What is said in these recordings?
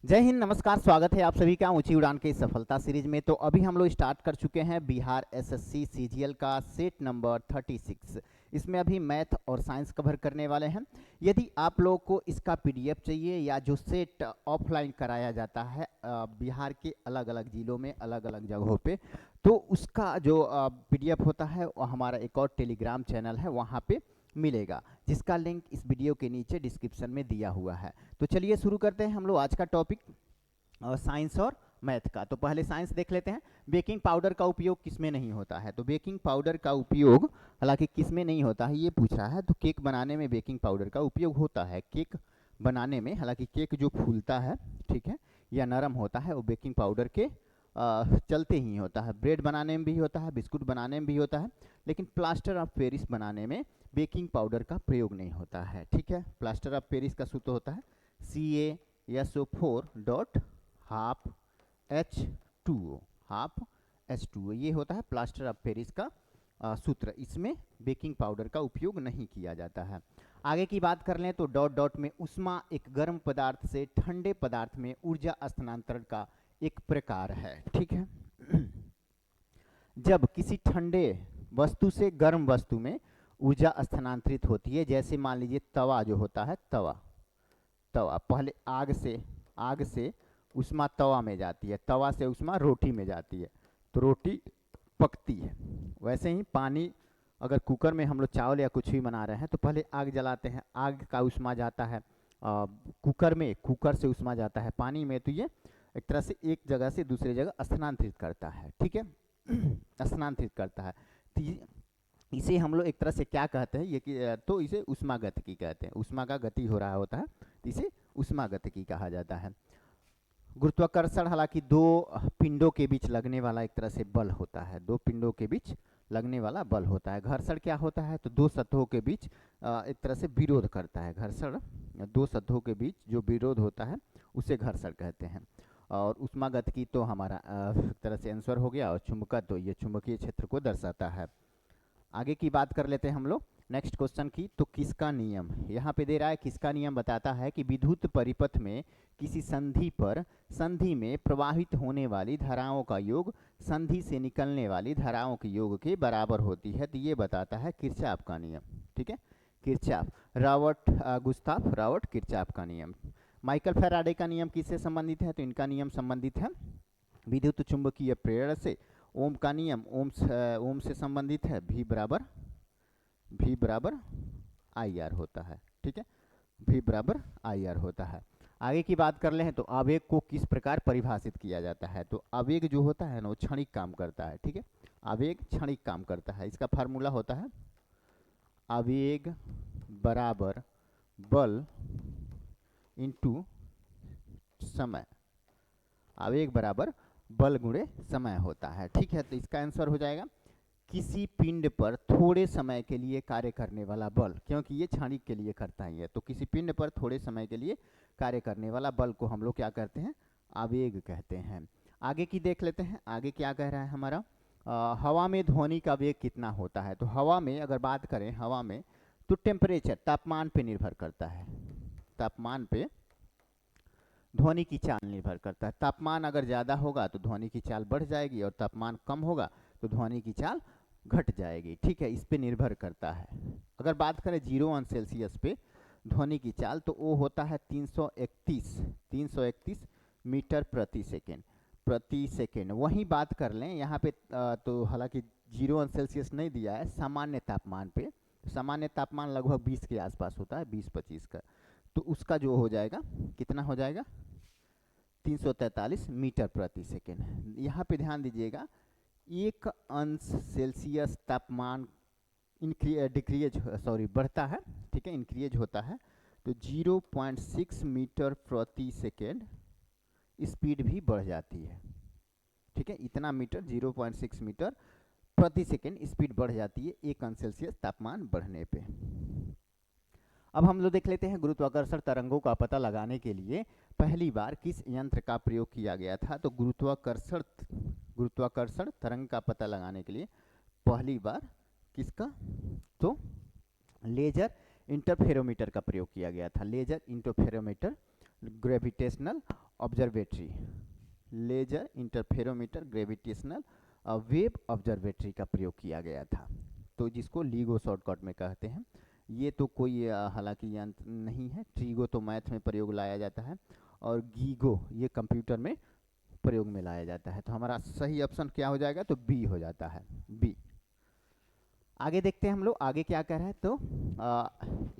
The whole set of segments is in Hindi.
जय हिंद, नमस्कार। स्वागत है आप सभी का ऊंची उड़ान के सफलता सीरीज में। तो अभी हम लोग स्टार्ट कर चुके हैं बिहार एसएससी सीजीएल का सेट नंबर 36। इसमें अभी मैथ और साइंस कवर करने वाले हैं। यदि आप लोगों को इसका पीडीएफ चाहिए या जो सेट ऑफलाइन कराया जाता है बिहार के अलग अलग जिलों में अलग अलग जगहों पे, तो उसका जो पीडीएफ होता है वो हमारा एक और टेलीग्राम चैनल है वहाँ पे मिलेगा, जिसका लिंक इस वीडियो के नीचे डिस्क्रिप्शन में दिया हुआ है। तो चलिए शुरू करते हैं हम लोग आज का टॉपिक साइंस और मैथ का। तो पहले साइंस देख लेते हैं। बेकिंग पाउडर का उपयोग किसमें नहीं होता है? तो बेकिंग पाउडर का उपयोग हालांकि किसमें नहीं होता है ये पूछ रहा है, तो केक बनाने में बेकिंग पाउडर का उपयोग होता है। केक बनाने में, हालांकि केक जो फूलता है, ठीक है, या नरम होता है, वो बेकिंग पाउडर के चलते ही होता है। ब्रेड बनाने में भी होता है, बिस्कुट बनाने में भी होता है, लेकिन प्लास्टर ऑफ पेरिस बनाने में बेकिंग पाउडर का प्रयोग नहीं होता है। ठीक है, प्लास्टर ऑफ पेरिस का सूत्र होता है CaSO4.12H2O, हाफ H2O, ये होता है प्लास्टर ऑफ पेरिस का सूत्र। इसमें बेकिंग पाउडर का उपयोग नहीं किया जाता है। आगे की बात कर लें तो डॉट डॉट में उष्मा एक गर्म पदार्थ से ठंडे पदार्थ में ऊर्जा स्थानांतरण का एक प्रकार है। ठीक है, जब किसी ठंडे वस्तु से गर्म वस्तु में ऊर्जा स्थानांतरित होती है, जैसे मान लीजिए तवा जो होता है, तवा पहले आग से उष्मा तवा में जाती है, तवा से उष्मा रोटी में जाती है, तो रोटी पकती है। वैसे ही पानी, अगर कुकर में हम लोग चावल या कुछ भी बना रहे हैं तो पहले आग जलाते हैं, आग का उष्मा जाता है कुकर में, कुकर से उष्मा जाता है पानी में, तो ये एक तरह से एक जगह से दूसरी जगह स्थानांतरित करता है। ठीक है, स्थानांतरित करता है। तो इसे हम लोग एक तरह से क्या कहते हैं, ये कि तो इसे उष्मागतिकी कहते हैं। उष्मा का गति हो रहा होता है तो इसे उष्मागतिकी कहा जाता है। गुरुत्वाकर्षण हालांकि दो पिंडों के बीच लगने वाला एक तरह से बल होता है, दो पिंडों के बीच लगने वाला बल होता है। घर्षण क्या होता है? तो दो सतहों के बीच एक तरह से विरोध करता है। घर्षण दो सतहों के बीच जो विरोध होता है उसे घर्षण कहते हैं। और उष्मागतिकी तो हमारा एक तरह से आंसर हो गया, और चुंबकत्व तो ये चुंबकीय क्षेत्र को दर्शाता है। आगे की बात कर लेते हैं हम लोग नेक्स्ट क्वेश्चन की। तो किसका नियम यहाँ पे दे रहा है? किसका नियम बताता है कि विद्युत परिपथ में किसी संधि में प्रवाहित होने वाली धाराओं का योग संधि से निकलने वाली धाराओं के योग के बराबर होती है। तो ये बताता है किरचॉफ का नियम। ठीक है, किरचॉफ, गुस्ताफ रॉबर्ट किरचॉफ का नियम। माइकल फैराडे का नियम किससे संबंधित है? तो इनका नियम संबंधित है विद्युत चुंबकीय प्रेरण से। ओम का नियम ओम से संबंधित है, V बराबर IR होता है। ठीक है, V बराबर IR होता है। आगे की बात कर लें तो आवेग को किस प्रकार परिभाषित किया जाता है? तो आवेग जो होता है ना वो क्षणिक काम करता है। ठीक है, आवेग क्षणिक काम करता है। इसका फार्मूला होता है आवेग बराबर बल इंटू समय। आवेग बराबर बल गुणे समय होता है। ठीक है, तो इसका आंसर हो जाएगा किसी पिंड पर थोड़े समय के लिए कार्य करने वाला बल, क्योंकि ये क्षणिक के लिए करता ही है, तो किसी पिंड पर थोड़े समय के लिए कार्य करने वाला बल को हम लोग क्या कहते हैं? आवेग कहते हैं। आगे की देख लेते हैं, आगे क्या कह रहा है हमारा। हवा में ध्वनि का वेग कितना होता है? तो हवा में अगर बात करें, हवा में तो टेम्परेचर, तापमान पे निर्भर करता है। तापमान पे ध्वनि की चाल निर्भर करता है। तापमान अगर ज़्यादा होगा तो ध्वनि की चाल बढ़ जाएगी, और तापमान कम होगा तो ध्वनि की चाल घट जाएगी। ठीक है, इस पे निर्भर करता है। अगर बात करें 0 पे ध्वनि की चाल, तो वो होता है 331 मीटर प्रति सेकेंड। वहीं बात कर लें यहाँ पे तो हालांकि 0 नहीं दिया है, सामान्य तापमान पे, सामान्य तापमान लगभग 20 के आसपास होता है, 20-25 का, तो उसका जो हो जाएगा, कितना हो जाएगा? 343 मीटर प्रति सेकेंड। यहाँ पे ध्यान दीजिएगा, 1 अंश सेल्सियस तापमान बढ़ता है। ठीक है, इंक्रीज होता है, तो 0.6 मीटर प्रति सेकेंड स्पीड भी बढ़ जाती है। ठीक है, इतना मीटर, 0.6 मीटर प्रति सेकेंड स्पीड बढ़ जाती है 1 अंश तापमान बढ़ने पे। अब हम लोग देख लेते हैं गुरुत्वाकर्षण तरंगों का पता लगाने के लिए पहली बार किस यंत्र का प्रयोग किया गया था? तो गुरुत्वाकर्षण तरंग का पता लगाने के लिए पहली बार किसका? तो लेजर इंटरफेरोमीटर का प्रयोग किया गया था। Laser interferometer gravitational observatory, laser interferometer gravitational wave observatory का प्रयोग किया गया था, तो जिसको लीगो शॉर्टकट में कहते हैं। ये तो कोई हालांकि यंत्र नहीं है। ट्रीगो तो मैथ में प्रयोग लाया जाता है और गीगो ये कंप्यूटर में प्रयोग में लाया जाता है। तो हमारा सही ऑप्शन क्या हो जाएगा, तो बी हो जाता है, बी। आगे देखते हैं हम लोग आगे क्या कह रहे हैं। तो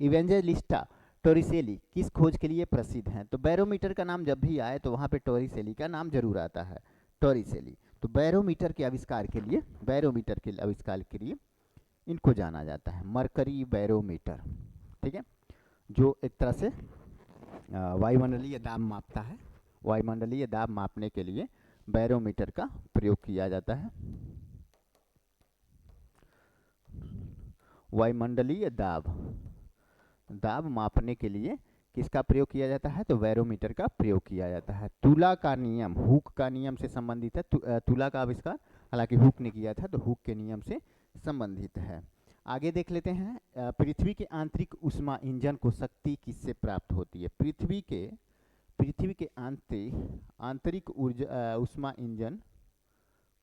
इवेंजेलिस्टा टोरिसेली किस खोज के लिए प्रसिद्ध हैं? तो बैरोमीटर का नाम जब भी आए तो वहाँ पे टोरिसेली का नाम जरूर आता है, टोरिसेली। तो बैरोमीटर के आविष्कार के लिए, बैरोमीटर के आविष्कार के लिए इनको जाना जाता है, मरकरी बैरोमीटर, ठीक है, जो एक तरह से वायुमंडलीय दाब मापता है। वायुमंडलीय दाब मापने के लिए बैरोमीटर का प्रयोग किया जाता है। वायुमंडलीय दाब मापने के लिए किसका प्रयोग किया जाता है? तो बैरोमीटर का प्रयोग किया जाता है। तुला का नियम हुक का नियम से संबंधित है। तुला का आविष्कार हालांकि हुक ने किया था, तो हुक के नियम से संबंधित है। आगे देख लेते हैं, पृथ्वी के आंतरिक ऊष्मा इंजन को शक्ति किससे प्राप्त होती है? पृथ्वी के आंतरिक ऊर्जा ऊष्मा इंजन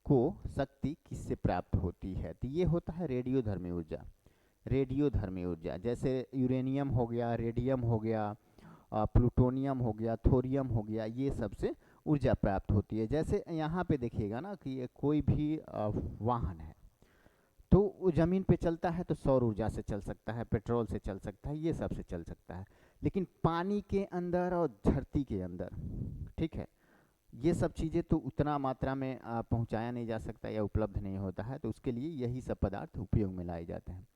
को शक्ति किससे प्राप्त होती है? तो ये होता है रेडियोधर्मी ऊर्जा। रेडियोधर्मी ऊर्जा जैसे यूरेनियम हो गया, रेडियम हो गया, प्लूटोनियम हो गया, थोरियम हो गया, ये सबसे ऊर्जा प्राप्त होती है। जैसे यहाँ पे देखिएगा ना कि ये कोई भी वाहन है तो वो ज़मीन पे चलता है तो सौर ऊर्जा से चल सकता है, पेट्रोल से चल सकता है, ये सब से चल सकता है। लेकिन पानी के अंदर और धरती के अंदर, ठीक है, ये सब चीज़ें तो उतना मात्रा में पहुंचाया नहीं जा सकता या उपलब्ध नहीं होता है, तो उसके लिए यही सब पदार्थ उपयोग में लाए जाते हैं,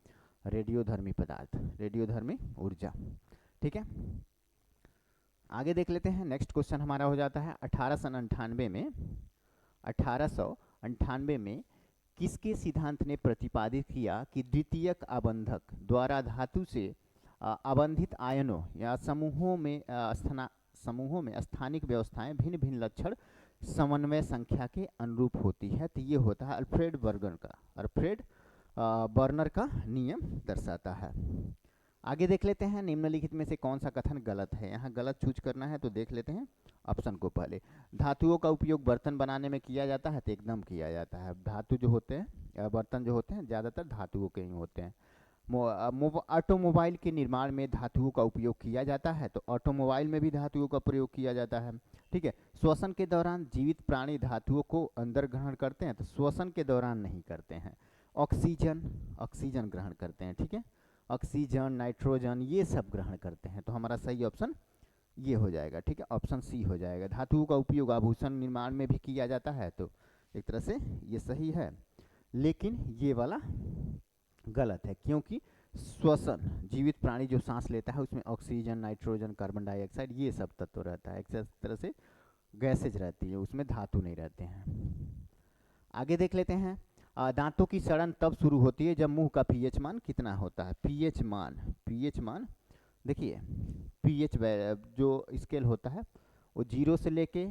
रेडियोधर्मी पदार्थ, रेडियोधर्मी ऊर्जा, ठीक है। आगे देख लेते हैं, नेक्स्ट क्वेश्चन हमारा हो जाता है 1898 में किसके सिद्धांत ने प्रतिपादित किया कि द्वितीयक आबंधक द्वारा धातु से आबंधित आयनों या समूहों में स्थानिक व्यवस्थाएं भिन्न भिन्न लक्षण समन्वय संख्या के अनुरूप होती है? तो ये होता है अल्फ्रेड बर्नर का नियम दर्शाता है। आगे देख लेते हैं, निम्नलिखित में से कौन सा कथन गलत है? यहाँ गलत चूज करना है, तो देख लेते हैं ऑप्शन को पहले। धातुओं का उपयोग बर्तन बनाने में किया जाता है, तो एकदम किया जाता है। धातु जो होते हैं, बर्तन जो होते हैं ज़्यादातर धातुओं के ही होते हैं। ऑटोमोबाइल के निर्माण में धातुओं का उपयोग किया जाता है, तो ऑटोमोबाइल में भी धातुओं का प्रयोग किया जाता है, ठीक है। श्वसन के दौरान जीवित प्राणी धातुओं को अंदर ग्रहण करते हैं, तो श्वसन के दौरान नहीं करते हैं। ऑक्सीजन ग्रहण करते हैं, ठीक है, ऑक्सीजन, नाइट्रोजन, ये सब ग्रहण करते हैं। तो हमारा सही ऑप्शन ये हो जाएगा, ठीक है, ऑप्शन सी हो जाएगा। धातुओं का उपयोग आभूषण निर्माण में भी किया जाता है, तो एक तरह से ये सही है, लेकिन ये वाला गलत है, क्योंकि श्वसन, जीवित प्राणी जो सांस लेता है उसमें ऑक्सीजन, नाइट्रोजन, कार्बन डाइऑक्साइड, ये सब तत्व रहता है, एक तरह से गैसेज रहती है, उसमें धातु नहीं रहते हैं। आगे देख लेते हैं, दांतों की सड़न तब शुरू होती है जब मुंह का पीएच मान कितना होता है? पीएच मान देखिए, पीएच जो स्केल होता है वो 0 से लेके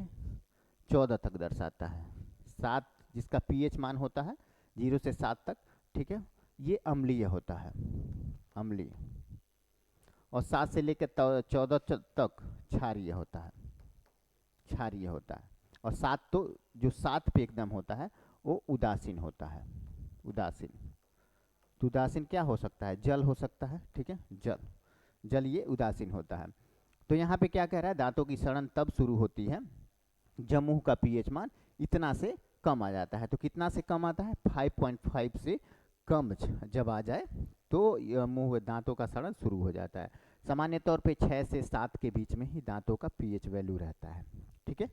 14 तक दर्शाता है। 7 जिसका पीएच मान होता है 0 से 7 तक, ठीक है, ये अम्लीय होता है, अम्लीय। और 7 से लेकर 14 तक क्षारीय होता है, क्षारीय होता है। और 7 तो जो 7 पे एकदम होता है वो उदासीन होता है, उदासीन। तो उदासीन क्या हो सकता है? जल हो सकता है, ठीक है, जल ये उदासीन होता है। तो यहाँ पे क्या कह रहा है? दांतों की सड़न तब शुरू होती है जब मुंह का पीएच मान इतना से कम आ जाता है। तो कितना से कम आता है? 5.5 से कम जब आ जाए तो मुंह दांतों का सड़न शुरू हो जाता है। सामान्य तौर पे 6 से 7 के बीच में ही दांतों का पीएच वैल्यू रहता है, ठीक है।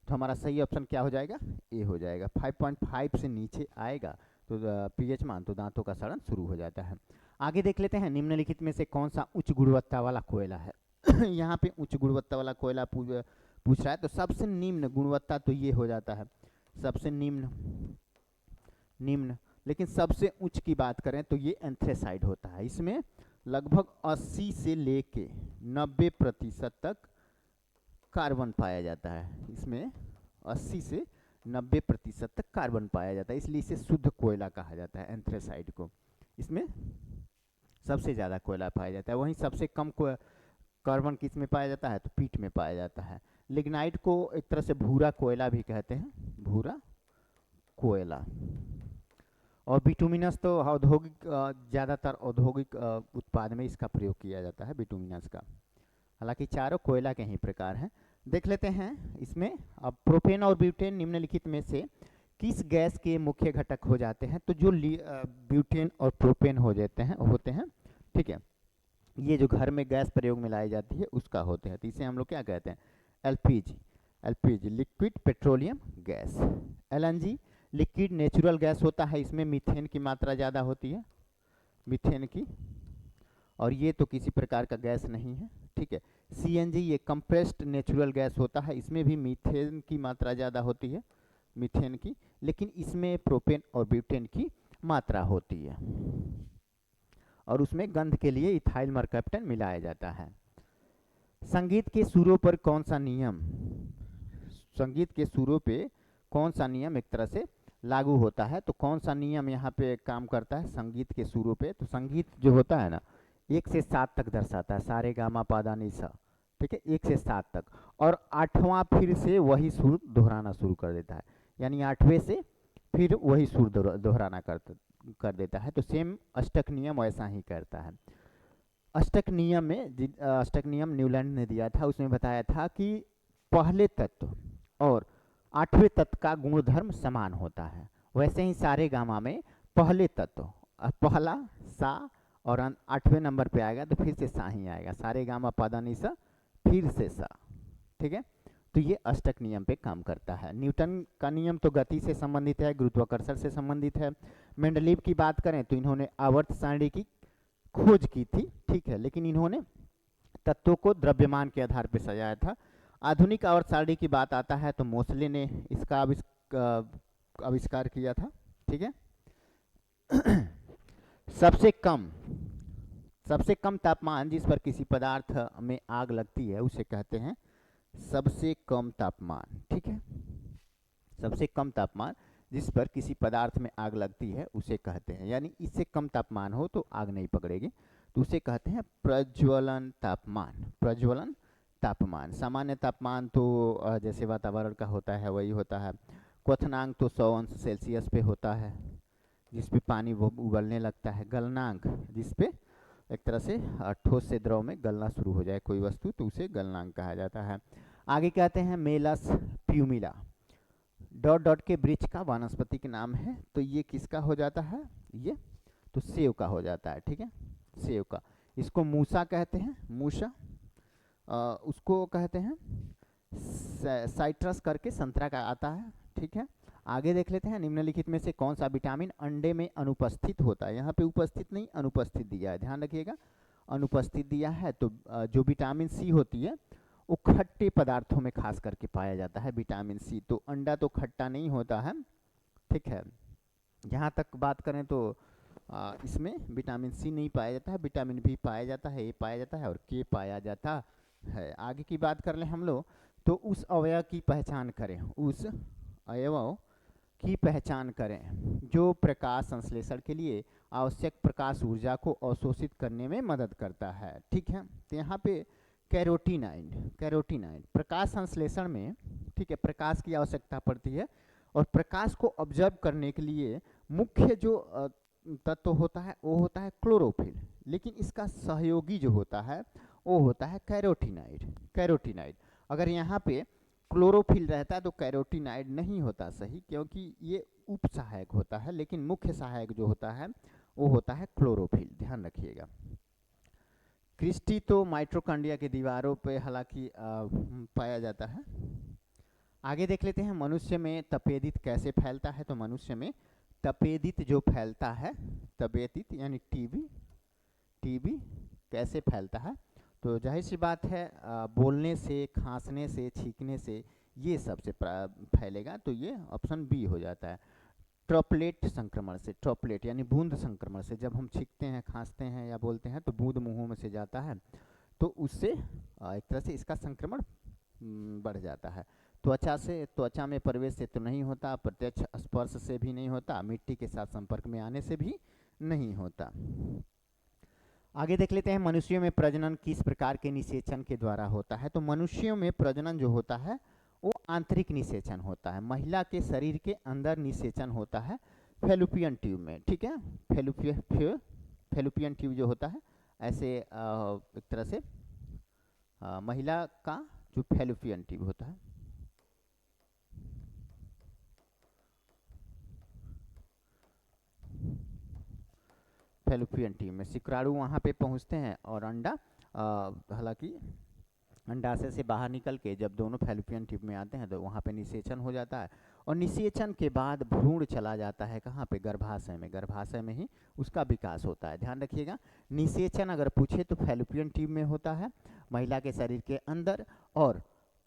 तो हमारा सही ऑप्शन क्या हो जाएगा? ए हो जाएगा। 5.5 से नीचे आएगा तो पीएच मान, तो दांतों का सड़न शुरू हो जाता है। आगे देख लेते हैं, निम्नलिखित में से कौन सा उच्च गुणवत्ता वाला कोयला है? यहाँ पे उच्च गुणवत्ता वाला कोयला पूछ रहा है, तो सबसे निम्न गुणवत्ता तो ये हो जाता है, सबसे निम्न। लेकिन सबसे उच्च की बात करें तो ये एंथ्रेसाइड होता है। इसमें लगभग 80 से लेके 90% तक कार्बन पाया जाता है। इसमें 80 से 90% तक कार्बन पाया जाता है, इसलिए इसे शुद्ध कोयला कहा जाता है, एंथ्रेसाइड को। इसमें सबसे ज़्यादा कोयला पाया जाता है। वहीं सबसे कम कार्बन किस में पाया जाता है? तो पीट में पाया जाता है। लिग्नाइट को एक तरह से भूरा कोयला भी कहते हैं, भूरा कोयला। और बिटुमिनस तो औद्योगिक ज़्यादातर औद्योगिक उत्पाद में इसका प्रयोग किया जाता है बिटुमिनस का। हालांकि चारों कोयला के ही प्रकार हैं। देख लेते हैं इसमें। अब प्रोपेन और ब्यूटेन निम्नलिखित में से किस गैस के मुख्य घटक हो जाते हैं? तो जो ब्यूटेन और प्रोपेन हो जाते हैं होते हैं, ठीक है, ये जो घर में गैस प्रयोग में लाई जाती है उसका होते हैं। तो इसे हम लोग क्या कहते हैं? LPG, LPG liquid petroleum gas. LNG liquid natural gas होता है, इसमें मीथेन की मात्रा ज़्यादा होती है, मीथेन की, और ये तो किसी प्रकार का गैस नहीं है, ठीक है। सीएनजी ये कंप्रेस्ड नेचुरल गैस होता है, इसमें भी मीथेन की मात्रा ज़्यादा होती है, मीथेन की, लेकिन इसमें प्रोपेन और ब्यूटेन की मात्रा होती है, और उसमें गंध के लिए इथाइल मरकैप्टन मिलाया जाता है। संगीत के सुरों पर कौन सा नियम, संगीत के सुरों पे कौन सा नियम एक तरह से लागू होता है? तो कौन सा नियम यहाँ पे काम करता है संगीत के सुरों पे? तो संगीत जो होता है ना 1 से 7 तक दर्शाता है, सारे गामा पादा नी सा, ठीक है, 1 से 7 तक, और 8वां फिर से वही सुर दोहराना शुरू कर देता है, यानी 8वें से फिर वही सुर दोहराना कर देता है। तो सेम अष्टक नियम वैसा ही करता है। अष्टक नियम में अष्टक नियम न्यूलैंड ने दिया था, उसमें बताया था कि पहले तत्व और 8वें तत्व का गुणधर्म समान होता है। वैसे ही सारे गामा में पहले तत्व पहला सा और 8वें नंबर पे आएगा तो फिर से सा ही आएगा, सारे गामा पादा नी सा फिर से सा, ठीक है। तो ये अष्टक नियम पे काम करता है। न्यूटन का नियम तो गति से संबंधित है, गुरुत्वाकर्षण से संबंधित है। मेंडलीव की बात करें तो इन्होंने आवर्त सारणी की खोज की थी, ठीक है, लेकिन इन्होंने तत्वों को द्रव्यमान के आधार पर सजाया था। आधुनिक आवर्त सारणी की बात आता है तो मोसले ने इसका आविष्कार किया था, ठीक है। सबसे कम तापमान जिस पर किसी पदार्थ में आग लगती है उसे कहते हैं सबसे कम तापमान, ठीक है। सबसे कम तापमान जिस पर किसी पदार्थ में आग लगती है उसे कहते हैं, यानी इससे कम तापमान हो तो आग नहीं पकड़ेगी, तो उसे कहते हैं प्रज्वलन तापमान। प्रज्वलन तापमान, सामान्य तापमान तो जैसे वातावरण का होता है वही होता है। क्वथनांक तो 100 अंश सेल्सियस पे होता है, जिस पे पानी वो उबलने लगता है। गलनांक जिस पे एक तरह से ठोस से द्रव में गलना शुरू हो जाए कोई वस्तु तो उसे गलनांक कहा जाता है। आगे कहते हैं मेलस प्यूमिला, डॉट डॉट के वृक्ष का वनस्पति के नाम है, तो ये किसका हो जाता है? ये तो सेव का हो जाता है, ठीक है, सेव का। इसको मूसा कहते हैं, मूसा। उसको कहते हैं साइट्रस करके संतरा का आता है, ठीक है। आगे देख लेते हैं निम्नलिखित में से कौन सा विटामिन अंडे में अनुपस्थित होता है? यहाँ पे उपस्थित नहीं अनुपस्थित दिया है, ध्यान रखिएगा, अनुपस्थित दिया है। तो जो विटामिन सी होती है वो खट्टे पदार्थों में खास करके पाया जाता है विटामिन सी। तो अंडा तो खट्टा नहीं होता है, ठीक है। जहाँ तक बात करें तो इसमें विटामिन सी नहीं पाया जाता है, विटामिन बी पाया जाता है, ए पाया जाता है और के पाया जाता है। आगे की बात कर लें हम लोग तो उस अवयव की पहचान करें, उस अवयव की पहचान करें जो प्रकाश संश्लेषण के लिए आवश्यक प्रकाश ऊर्जा को अवशोषित करने में मदद करता है, ठीक है। तो यहाँ पे कैरोटीनाइड, कैरोटीनाइड प्रकाश संश्लेषण में, ठीक है, प्रकाश की आवश्यकता पड़ती है और प्रकाश को ऑब्जर्व करने के लिए मुख्य जो तत्व होता है वो होता है क्लोरोफिल, लेकिन इसका सहयोगी जो होता है वो होता है कैरोटीनाइड। कैरोटीनाइड अगर यहाँ पे क्लोरोफिल रहता है तो कैरोटीनाइड नहीं होता सही, क्योंकि ये उप सहायक होता है, लेकिन मुख्य सहायक जो होता है वो होता है क्लोरोफिल, ध्यान रखिएगा। क्रिस्टी तो माइटोकॉन्ड्रिया की दीवारों पे हालांकि पाया जाता है। आगे देख लेते हैं मनुष्य में तपेदित कैसे फैलता है? तो मनुष्य में तपेदित जो फैलता है, तपेदित यानी टीबी, टीबी कैसे फैलता है? तो जाहिर सी बात है बोलने से, खांसने से, छींकने से ये सबसे फैलेगा, तो ये ऑप्शन बी हो जाता है। ड्रॉपलेट संक्रमण से, ड्रॉपलेट यानी बूंद संक्रमण से, जब हम छींकते हैं, खांसते हैं या बोलते हैं तो बूंद मुंहों में से जाता है, तो उससे एक तरह से इसका संक्रमण बढ़ जाता है। त्वचा से, त्वचा में प्रवेश से तो नहीं होता, प्रत्यक्ष स्पर्श से भी नहीं होता, मिट्टी के साथ संपर्क में आने से भी नहीं होता। आगे देख लेते हैं मनुष्यों में प्रजनन किस प्रकार के निषेचन के द्वारा होता है। तो मनुष्यों में प्रजनन जो होता है वो आंतरिक निषेचन होता है। महिला के शरीर के अंदर निषेचन होता है फेलोपियन ट्यूब में, ठीक है। फेलोपियन ट्यूब जो होता है ऐसे एक तरह से महिला का जो फेलोपियन ट्यूब होता है, फेलोपियन ट्यूब में शुक्राणु वहाँ पे पहुँचते हैं और अंडा हालांकि अंडाशय से बाहर निकल के जब दोनों फेलोपियन ट्यूब में आते हैं तो वहाँ पे निषेचन हो जाता है और निषेचन के बाद भ्रूण चला जाता है कहाँ पे, गर्भाशय में। गर्भाशय में ही उसका विकास होता है। ध्यान रखिएगा, निषेचन अगर पूछे तो फेलोपियन ट्यूब में होता है महिला के शरीर के अंदर, और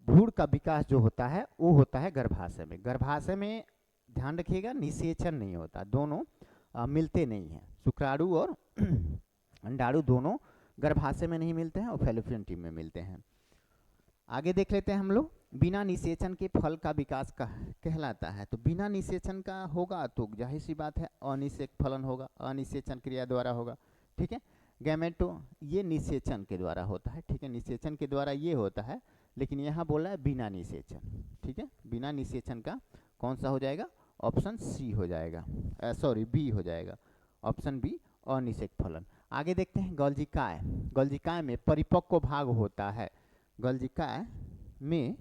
भ्रूण का विकास जो होता है वो होता है गर्भाशय में। गर्भाशय में ध्यान रखिएगा निषेचन नहीं होता, दोनों मिलते नहीं हैं। शुक्राणु और अंडाणु दोनों गर्भाशय में नहीं मिलते हैं और फेलोपियन ट्यूब में मिलते हैं। आगे देख लेते हैं हम लोग, बिना निषेचन के फल का विकास कहलाता है। तो बिना निषेचन का होगा तो जाहिर सी बात है अनिषेक फलन होगा, अनिषेचन क्रिया द्वारा होगा, ठीक है। गैमेटो ये निषेचन के द्वारा होता है, ठीक है, निषेचन के द्वारा ये होता है, लेकिन यहाँ बोला है बिना निषेचन, ठीक है। बिना निषेचन का कौन सा हो जाएगा, ऑप्शन सी हो जाएगा, सॉरी बी हो जाएगा, ऑप्शन बी अनिषेक फलन। आगे देखते हैं गॉल्जिकाय। गॉल्जिकाय में परिपक्व भाग होता है। गॉल्जिकाय में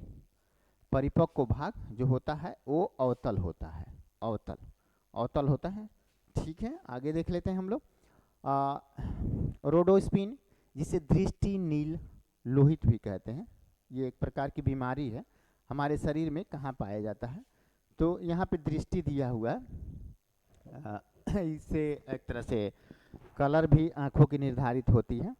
परिपक्व भाग जो होता है वो अवतल होता है, अवतल होता है, ठीक है। आगे देख लेते हैं हम लोग रोडोस्पिन, जिसे दृष्टि नील लोहित भी कहते हैं। ये एक प्रकार की बीमारी है, हमारे शरीर में कहाँ पाया जाता है, तो यहाँ पे दृष्टि दिया हुआ है। इससे एक तरह से कलर भी आँखों की निर्धारित होती है,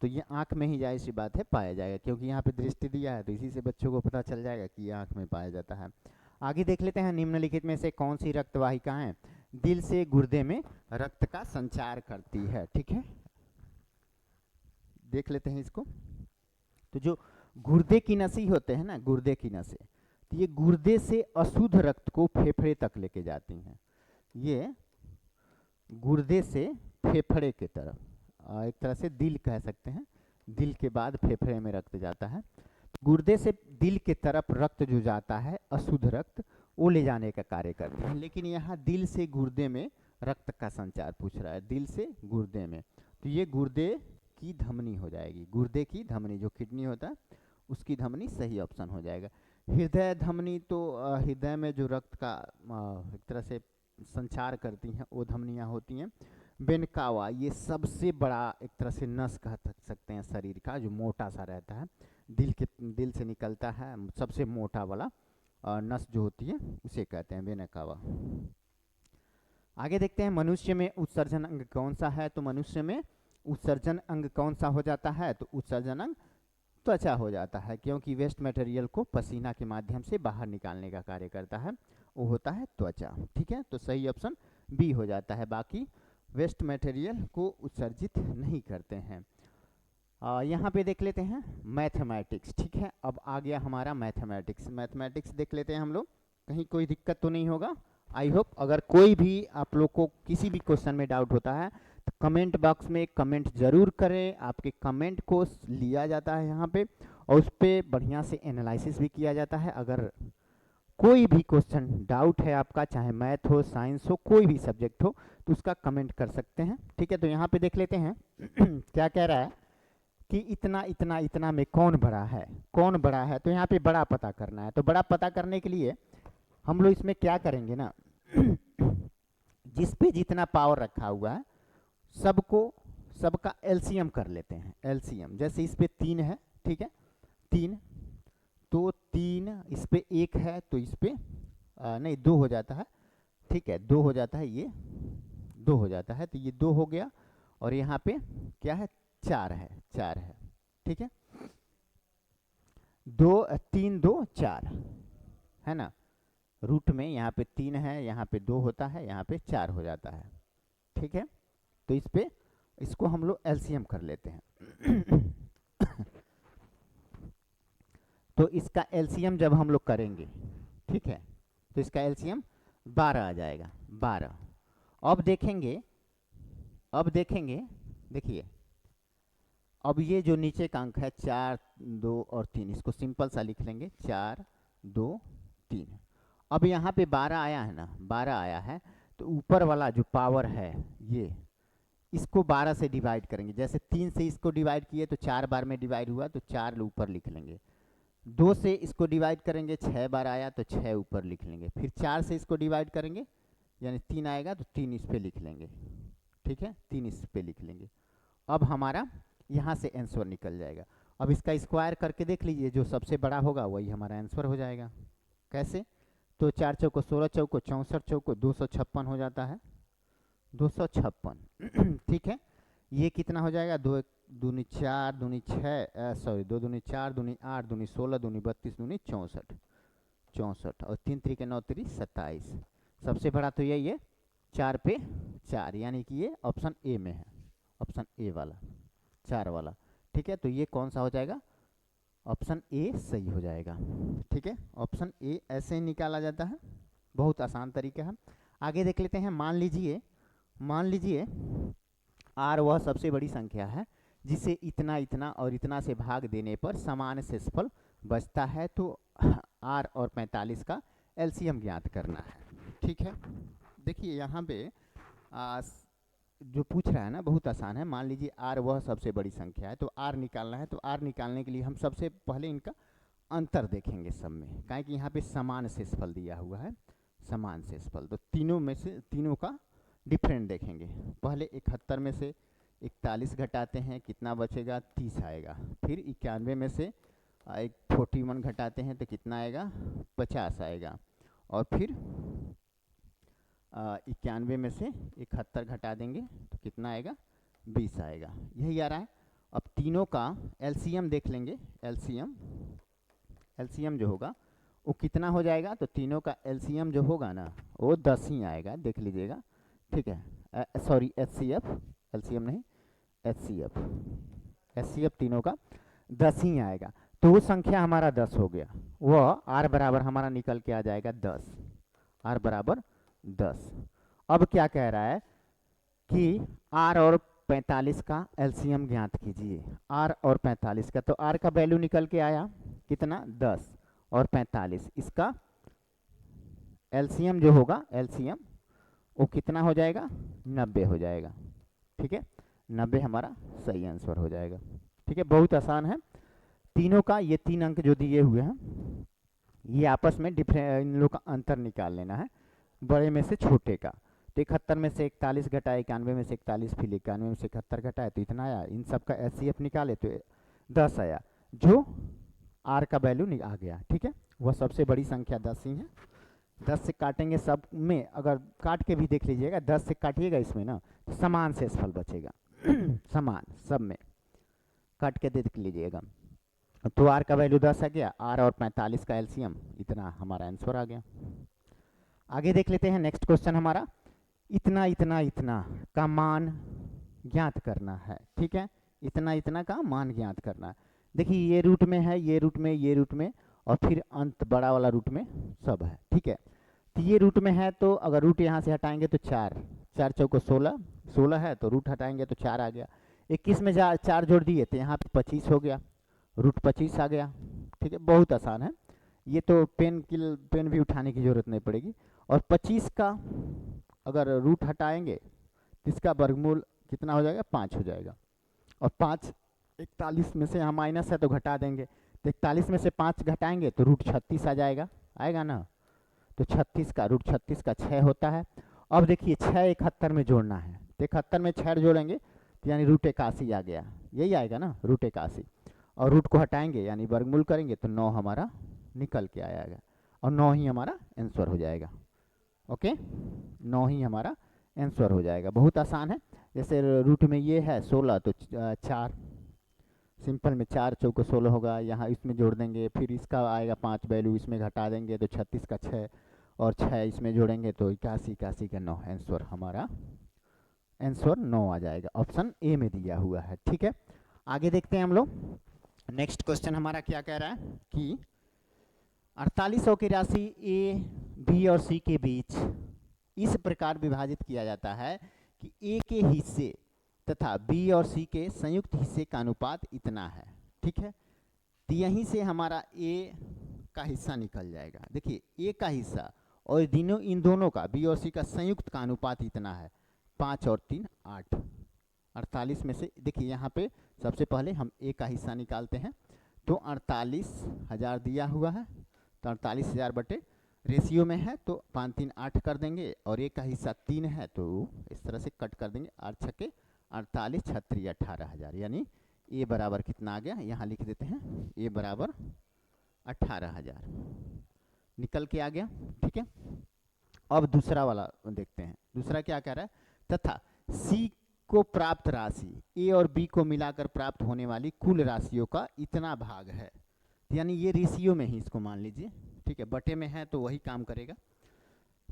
तो ये आँख में ही जाहिर सी बात है पाया जाएगा, क्योंकि यहाँ पे दृष्टि दिया है तो इसी से बच्चों को पता चल जाएगा कि ये आँख में पाया जाता है। आगे देख लेते हैं निम्नलिखित में से कौन सी रक्तवाहिकाएं दिल से गुर्दे में रक्त का संचार करती है, ठीक है। देख लेते हैं इसको। तो जो गुर्दे की नसी होते हैं ना, गुर्दे की नसें, तो ये गुर्दे से अशुद्ध रक्त को फेफड़े तक लेके जाती हैं। ये गुर्दे से फेफड़े की तरफ, एक तरह से दिल कह सकते हैं, दिल के बाद फेफड़े में रक्त जाता है। गुर्दे से दिल के तरफ रक्त जो जाता है अशुद्ध रक्त, वो ले जाने का कार्य करती है। लेकिन यहाँ दिल से गुर्दे में रक्त का संचार पूछ रहा है, दिल से गुर्दे में, तो ये गुर्दे की धमनी हो जाएगी। गुर्दे की धमनी जो किडनी होता है उसकी धमनी सही ऑप्शन हो जाएगा। हृदय धमनी, तो हृदय में जो रक्त का एक तरह से संचार करती हैं वो धमनियाँ होती हैं। बेनकावा, ये सबसे बड़ा एक तरह से नस कह सकते हैं शरीर का, जो मोटा सा रहता है, दिल से निकलता है, सबसे मोटा वाला नस जो होती है उसे कहते हैं बेनकावा। आगे देखते हैं मनुष्य में उत्सर्जन अंग कौन सा है। तो मनुष्य में उत्सर्जन अंग कौन सा हो जाता है, तो उत्सर्जन अंग त्वचा हो जाता है, क्योंकि वेस्ट मटेरियल को पसीना के माध्यम से बाहर निकालने का कार्य करता है, वो होता है त्वचा, ठीक है। तो सही ऑप्शन बी हो जाता है, बाकी वेस्ट मटेरियल को उत्सर्जित नहीं करते हैं। यहाँ पे देख लेते हैं मैथमेटिक्स, ठीक है। अब आ गया हमारा मैथमेटिक्स। मैथमेटिक्स देख लेते हैं हम लोग, कहीं कोई दिक्कत तो नहीं होगा, आई होप। अगर कोई भी आप लोग को किसी भी क्वेश्चन में डाउट होता है तो कमेंट बॉक्स में कमेंट जरूर करें, आपके कमेंट को लिया जाता है यहाँ पे और उस पर बढ़िया से एनालिसिस भी किया जाता है। अगर कोई भी क्वेश्चन डाउट है आपका, चाहे मैथ हो, साइंस हो, कोई भी सब्जेक्ट हो, तो उसका कमेंट कर सकते हैं, ठीक है। तो यहाँ पे देख लेते हैं क्या कह रहा है कि इतना इतना इतना में कौन बड़ा है, कौन बड़ा है। तो यहाँ पे बड़ा पता करना है। तो बड़ा पता करने के लिए हम लोग इसमें क्या करेंगे ना, जिस पे जितना पावर रखा हुआ है सबका एलसीएम कर लेते हैं। एलसीएम जैसे इस पे 3 है, ठीक है, 3, तो 3, इस पे 1 है तो इस पे नहीं 2 हो जाता है, ठीक है, 2 हो जाता है, ये 2 हो जाता है, तो ये 2 हो गया। और यहाँ पे क्या है, 4 है, 4 है, ठीक है। 2 3 2 4 है ना, रूट में यहाँ पे 3 है, यहाँ पे 2 होता है, यहाँ पे 4 हो जाता है, ठीक है। तो इस पे इसको हम लोग एलसीएम कर लेते हैं। तो इसका एलसीएम जब हम लोग करेंगे, ठीक है, तो इसका एलसीएम 12 आ जाएगा, 12। अब देखेंगे देखिए अब ये जो नीचे का अंक है 4, 2 और 3, इसको सिंपल सा लिख लेंगे 4, 2, 3। अब यहाँ पे 12 आया है ना, 12 आया है, तो ऊपर वाला जो पावर है ये, इसको 12 से डिवाइड करेंगे। जैसे 3 से इसको डिवाइड किए तो 4 बार में डिवाइड हुआ, तो 4 ऊपर लिख लेंगे। 2 से इसको डिवाइड करेंगे, 6 बार आया तो 6 ऊपर लिख लेंगे। फिर 4 से इसको डिवाइड करेंगे, यानी 3 आएगा तो 3 इस पे लिख लेंगे। ठीक है, 3 इस पे लिख लेंगे। अब हमारा यहाँ से आंसर निकल जाएगा। अब इसका स्क्वायर करके देख लीजिए, जो सबसे बड़ा होगा वही हमारा आंसर हो जाएगा। कैसे? तो 4 चौको 16 चौको 64 चौको 256 हो जाता है, 256। ठीक है, ये कितना हो जाएगा? 2 दूनी 4 दूनी 6, सॉरी 2 दूनी 4 दूनी 8 दूनी 16 दूनी 32 दूनी 64, 64 और 3 त्रिके 9 3 27। सबसे बड़ा तो यही है, 4 पे 4, यानी कि ये ऑप्शन ए में है, ऑप्शन ए वाला, 4 वाला। ठीक है, तो ये कौन सा हो जाएगा? ऑप्शन ए सही हो जाएगा। ठीक है, ऑप्शन ए ऐसे ही निकाला जाता है, बहुत आसान तरीका है। आगे देख लेते हैं। मान लीजिए आर वह सबसे बड़ी संख्या है जिसे इतना इतना और इतना से भाग देने पर समान शेषफल बचता है, तो आर और 45 का एलसीएम ज्ञात करना है। ठीक है, देखिए यहाँ पे जो पूछ रहा है ना, बहुत आसान है। मान लीजिए आर वह सबसे बड़ी संख्या है, तो आर निकालना है। तो आर निकालने के लिए हम सबसे पहले इनका अंतर देखेंगे सब में, काहे कि यहाँ पे समान शेषफल दिया हुआ है, समान शेषफल। तो तीनों में से तीनों का डिफरेंट देखेंगे। पहले 71 में से 41 घटाते हैं, कितना बचेगा? 30 आएगा। फिर 91 में से 41 घटाते हैं तो कितना आएगा? 50 आएगा। और फिर 91 में से 71 घटा देंगे तो कितना आएगा? 20 आएगा। यही आ रहा है। अब तीनों का एलसीएम देख लेंगे। एलसीएम जो होगा वो कितना हो जाएगा? तो तीनों का एलसीएम जो होगा ना, वो 10 ही आएगा, देख लीजिएगा। ठीक है, सॉरी एचसीएफ, एलसीएम नहीं, एचसीएफ तीनों का 10 ही आएगा। तो वो संख्या हमारा 10 हो गया। वह आर बराबर हमारा निकल के आ जाएगा 10, आर बराबर 10। अब क्या कह रहा है कि आर और 45 का एलसीएम ज्ञात कीजिए। आर और 45 का, तो आर का वैल्यू निकल के आया कितना? 10 और 45, इसका एलसीएम जो होगा, एलसीएम वो कितना हो जाएगा? 90 हो जाएगा। ठीक है, 90 हमारा सही आंसर हो जाएगा। ठीक है, बहुत आसान है। तीनों का ये 3 अंक जो दिए हुए हैं, ये आपस में इन लोग का अंतर निकाल लेना है, बड़े में से छोटे का। तो 71 में से 41 घटाए, 91 में से 41, फिर 91 में से 71 घटाए तो इतना आया। इन सब का एचसीएफ निकाले तो 10 आया, जो आर का वैल्यू आ गया। ठीक है, वह सबसे बड़ी संख्या 10 ही है। 10 से काटेंगे सब में, अगर काट के भी देख लीजिएगा, 10 से काटिएगा इसमें ना, तो समान शेषफल बचेगा। समान सब में काट के देख लीजिएगा। तो आर का वैल्यू 10 आ गया, आर और 45 का एलसीएम, इतना हमारा आंसर आ गया। आगे देख लेते हैं। नेक्स्ट क्वेश्चन हमारा, इतना इतना इतना का मान ज्ञात करना है। ठीक है, इतना इतना का मान ज्ञात करना है। देखिए ये रूट में है, ये रूट में, ये रूट में, और फिर अंत बड़ा वाला रूट में सब है। ठीक है, तो ये रूट में है, तो अगर रूट यहाँ से हटाएंगे तो 4, 4 चौको 16, 16 है, तो रूट हटाएंगे तो 4 आ गया। 21 में 4 जोड़ दिए तो यहाँ पे 25 हो गया, रूट 25 आ गया। ठीक है, बहुत आसान है ये, तो पेन भी उठाने की जरूरत नहीं पड़ेगी। और 25 का अगर रूट हटाएंगे तो इसका वर्गमूल कितना हो जाएगा? 5 हो जाएगा। और 5 41 में से यहाँ माइनस है तो घटा देंगे, तो 41 में से 5 घटाएंगे तो रूट 36 आ जाएगा, आएगा ना। तो 36 का रूट 36 का 6 होता है। अब देखिए 6 71 में जोड़ना है, तो 71 में 6 जोड़ेंगे तो यानी रूट 81 आ गया, यही आएगा ना, रूट 81। और रूट को हटाएंगे यानी वर्गमूल करेंगे तो 9 हमारा निकल के आएगा, और 9 ही हमारा आंसर हो जाएगा। ओके, 9 ही हमारा आंसर हो जाएगा। बहुत आसान है। जैसे रूट में ये है 16, तो 4 सिंपल में 4 चौको 16 होगा, यहाँ इसमें जोड़ देंगे, फिर इसका आएगा 5 वैल्यू, इसमें घटा देंगे तो 36 का 6, और 6 इसमें जोड़ेंगे तो 81, 81 का 9, आंसर हमारा आंसर 9 आ जाएगा। ऑप्शन ए में दिया हुआ है। ठीक है, आगे देखते हैं हम लोग। नेक्स्ट क्वेश्चन हमारा क्या कह रहा है कि 4800 की राशि ए, बी और सी के बीच इस प्रकार विभाजित किया जाता है कि ए के हिस्से तथा बी और सी के संयुक्त हिस्से का अनुपात इतना है। ठीक है, तो यहीं से हमारा ए का हिस्सा निकल जाएगा। देखिए ए का हिस्सा और इन दोनों का बी और सी का संयुक्त का अनुपात इतना है, 5 और 3 8, 48 में से देखिए यहाँ पे सबसे पहले हम ए का हिस्सा निकालते हैं। तो 48,000 दिया हुआ है, तो 48,000 बटे रेशियो में है तो 5 3 8 कर देंगे, और ए का हिस्सा 3 है तो इस तरह से कट कर देंगे, 8 छक्के 48 36 18,000, यानी ए बराबर कितना आ गया, यहाँ लिख देते हैं ए बराबर 18,000 निकल के आ गया। ठीक है, अब दूसरा वाला देखते हैं। दूसरा क्या कह रहा है, तथा सी को प्राप्त राशि ए और बी को मिलाकर प्राप्त होने वाली कुल राशियों का इतना भाग है, यानी ये रेशियो में ही इसको मान लीजिए। ठीक है, बटे में है तो वही काम करेगा।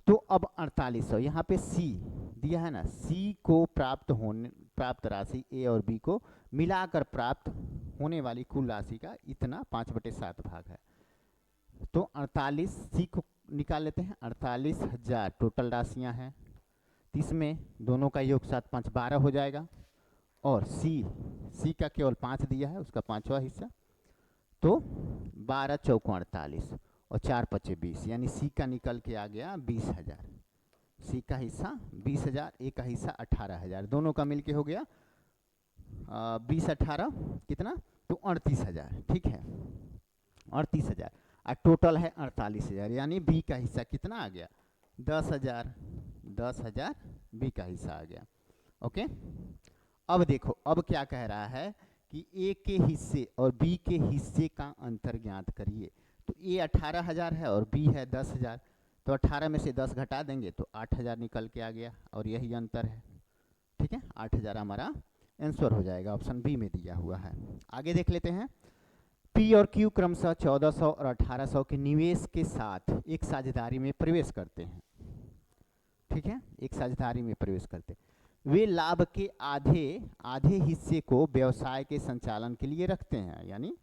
तो अब 4800 यहाँ पे सी दिया है ना, सी को प्राप्त राशि ए और बी को मिलाकर प्राप्त होने वाली कुल राशि का इतना 5/7 भाग है। तो 48 सी को निकाल लेते हैं, 48,000 टोटल राशियां हैं, इसमें दोनों का योग 7 5 12 हो जाएगा, और सी का केवल 5 दिया है, उसका 5वां हिस्सा, तो 12 चौको 48 और 4 5 20, यानी सी का निकल के आ गया 20,000। सी का हिस्सा 20,000, ए का हिस्सा 18,000, दोनों का मिलके हो गया 20 18 कितना, तो 38,000। ठीक है, 38,000 और टोटल है 48,000, यानी बी का हिस्सा कितना आ गया, 10,000 बी का हिस्सा आ गया। ओके, अब देखो अब क्या कह रहा है कि ए के हिस्से और बी के हिस्से का अंतर ज्ञात करिए। तो ए 18,000 है और बी है 10,000, तो 18 में से 10 घटा देंगे तो 8,000 निकल के आ गया, और यही अंतर है। ठीक है, 8,000 हमारा आंसर हो जाएगा, ऑप्शन बी में दिया हुआ है। आगे देख लेते हैं। पी और क्यू क्रमशः 1400 और 1800 के निवेश के साथ एक साझेदारी में प्रवेश करते हैं। ठीक है, एक साझेदारी में प्रवेश करते हैं। वे लाभ के आधे हिस्से को व्यवसाय के संचालन के लिए रखते हैं, यानी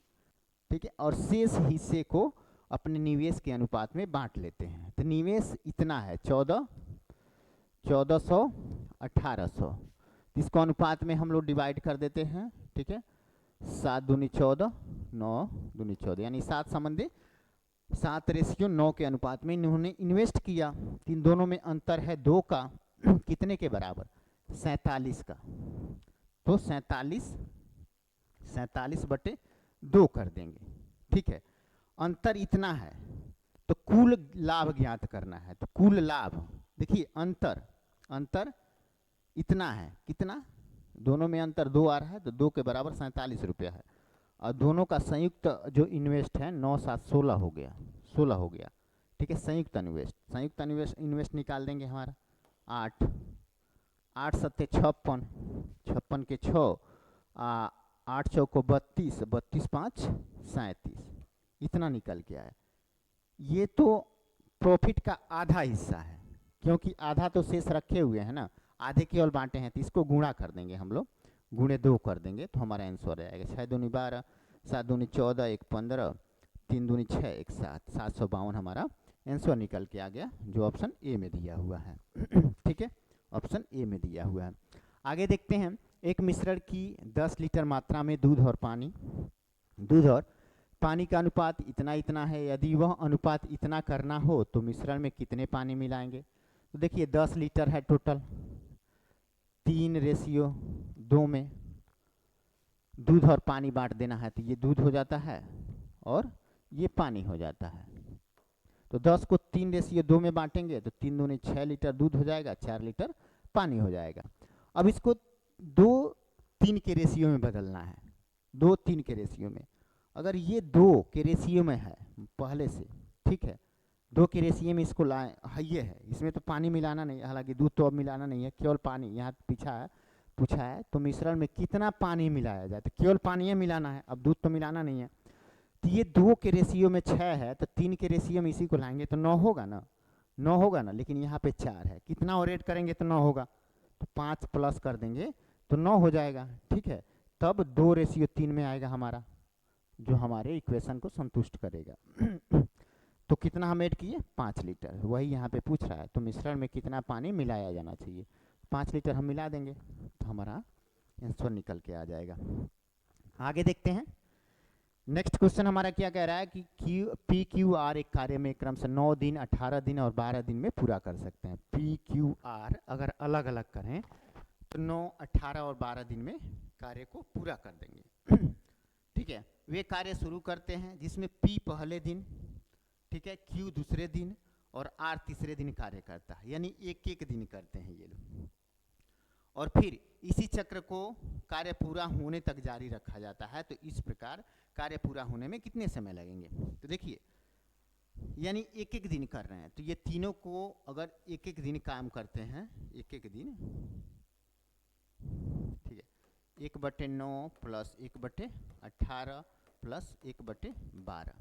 ठीक है, और शेष हिस्से को अपने निवेश के अनुपात में बांट लेते हैं। तो निवेश इतना है 1400 1800, इसको अनुपात में हम लोग डिवाइड कर देते हैं। ठीक है, 7 दूनी 14 9 दूनी 14, यानी 7 संबंधी 7:9 के अनुपात में इन्होंने इन्वेस्ट किया। इन दोनों में अंतर है 2 का, कितने के बराबर, 47 का, तो 47 बटे 2 कर देंगे। ठीक है, अंतर इतना है तो कुल लाभ ज्ञात करना है। तो कुल लाभ देखिए, अंतर इतना है, कितना, दोनों में अंतर 2 आ रहा है, तो 2 के बराबर 47 रुपया है, और दोनों का संयुक्त जो इन्वेस्ट है 9 7 16 हो गया, 16 हो गया। ठीक है, संयुक्त इन्वेस्ट निकाल देंगे हमारा 8 8 7 56, 56 के 6 8 चौको 32, 32 5 37, इतना निकल के आया। ये तो प्रॉफिट का आधा हिस्सा है, क्योंकि आधा तो शेष रखे हुए हैं ना, आधे केवल बांटे हैं, तो इसको गुणा कर देंगे हम लोग, गुणे 2 कर देंगे तो हमारा आंसर आएगा 6 दूनी 12, 7 दूनी 14, 1 15, 3 दूनी 6, 1 7, 752 हमारा आंसर निकल के आ गया, जो ऑप्शन ए में दिया हुआ है। ठीक है, ऑप्शन ए में दिया हुआ है। आगे देखते हैं। एक मिश्रण की 10 लीटर मात्रा में दूध और पानी का अनुपात इतना है। यदि वह अनुपात इतना करना हो तो मिश्रण में कितने पानी मिलाएंगे। तो देखिए 10 लीटर है टोटल, 3:2 में दूध और पानी बांट देना है, तो ये दूध हो जाता है और ये पानी हो जाता है। तो 10 को 3:2 में बांटेंगे तो 3 दूनी 6 लीटर दूध हो जाएगा, 4 लीटर पानी हो जाएगा। अब इसको 2:3 के रेशियो में बदलना है, 2:3 के रेशियो में। अगर ये 2 के रेशियो में है पहले से, ठीक है, 2 के रेशियो में इसको लाए है, ये है, इसमें तो पानी मिलाना नहीं है, हालांकि दूध तो अब मिलाना नहीं है, केवल पानी यहाँ पूछा है तो मिश्रण में कितना पानी मिलाया जाए, तो केवल पानी मिलाना है, अब दूध तो मिलाना नहीं है। तो ये 2 के रेशियो में 6 है, तो 3 के रेशियो में इसी को लाएंगे तो 9 होगा ना, 9 होगा ना, लेकिन यहाँ पे 4 है, कितना और ऐड करेंगे तो 9 होगा, तो 5 प्लस कर देंगे तो 9 हो जाएगा। ठीक है, तब 2:3 में आएगा हमारा, जो हमारे इक्वेशन को संतुष्ट करेगा। तो कितना हम ऐड किए, 5 लीटर, वही यहाँ पे पूछ रहा है। तो मिश्रण में कितना पानी मिलाया जाना चाहिए, 5 लीटर हम मिला देंगे तो हमारा आंसर निकल के आ जाएगा। आगे देखते हैं। नेक्स्ट क्वेश्चन हमारा क्या कह रहा है कि पी क्यू आर एक कार्य में क्रम से 9 दिन, 18 दिन और 12 दिन में पूरा कर सकते हैं। पी क्यू आर अगर अलग अलग करें तो 9, 18 और 12 दिन में कार्य को पूरा कर देंगे। ठीक है, वे कार्य शुरू करते हैं जिसमें पी पहले दिन, ठीक है, क्यू दूसरे दिन और आर तीसरे दिन कार्य करता है, यानी एक एक दिन करते हैं ये लोग। और फिर इसी चक्र को कार्य पूरा होने तक जारी रखा जाता है। तो इस प्रकार कार्य पूरा होने में कितने समय लगेंगे, तो देखिए यानी एक एक दिन कर रहे हैं, तो ये तीनों को अगर एक एक दिन काम करते हैं, एक एक दिन, ठीक है, 1/9 प्लस 1/18 प्लस 1/12,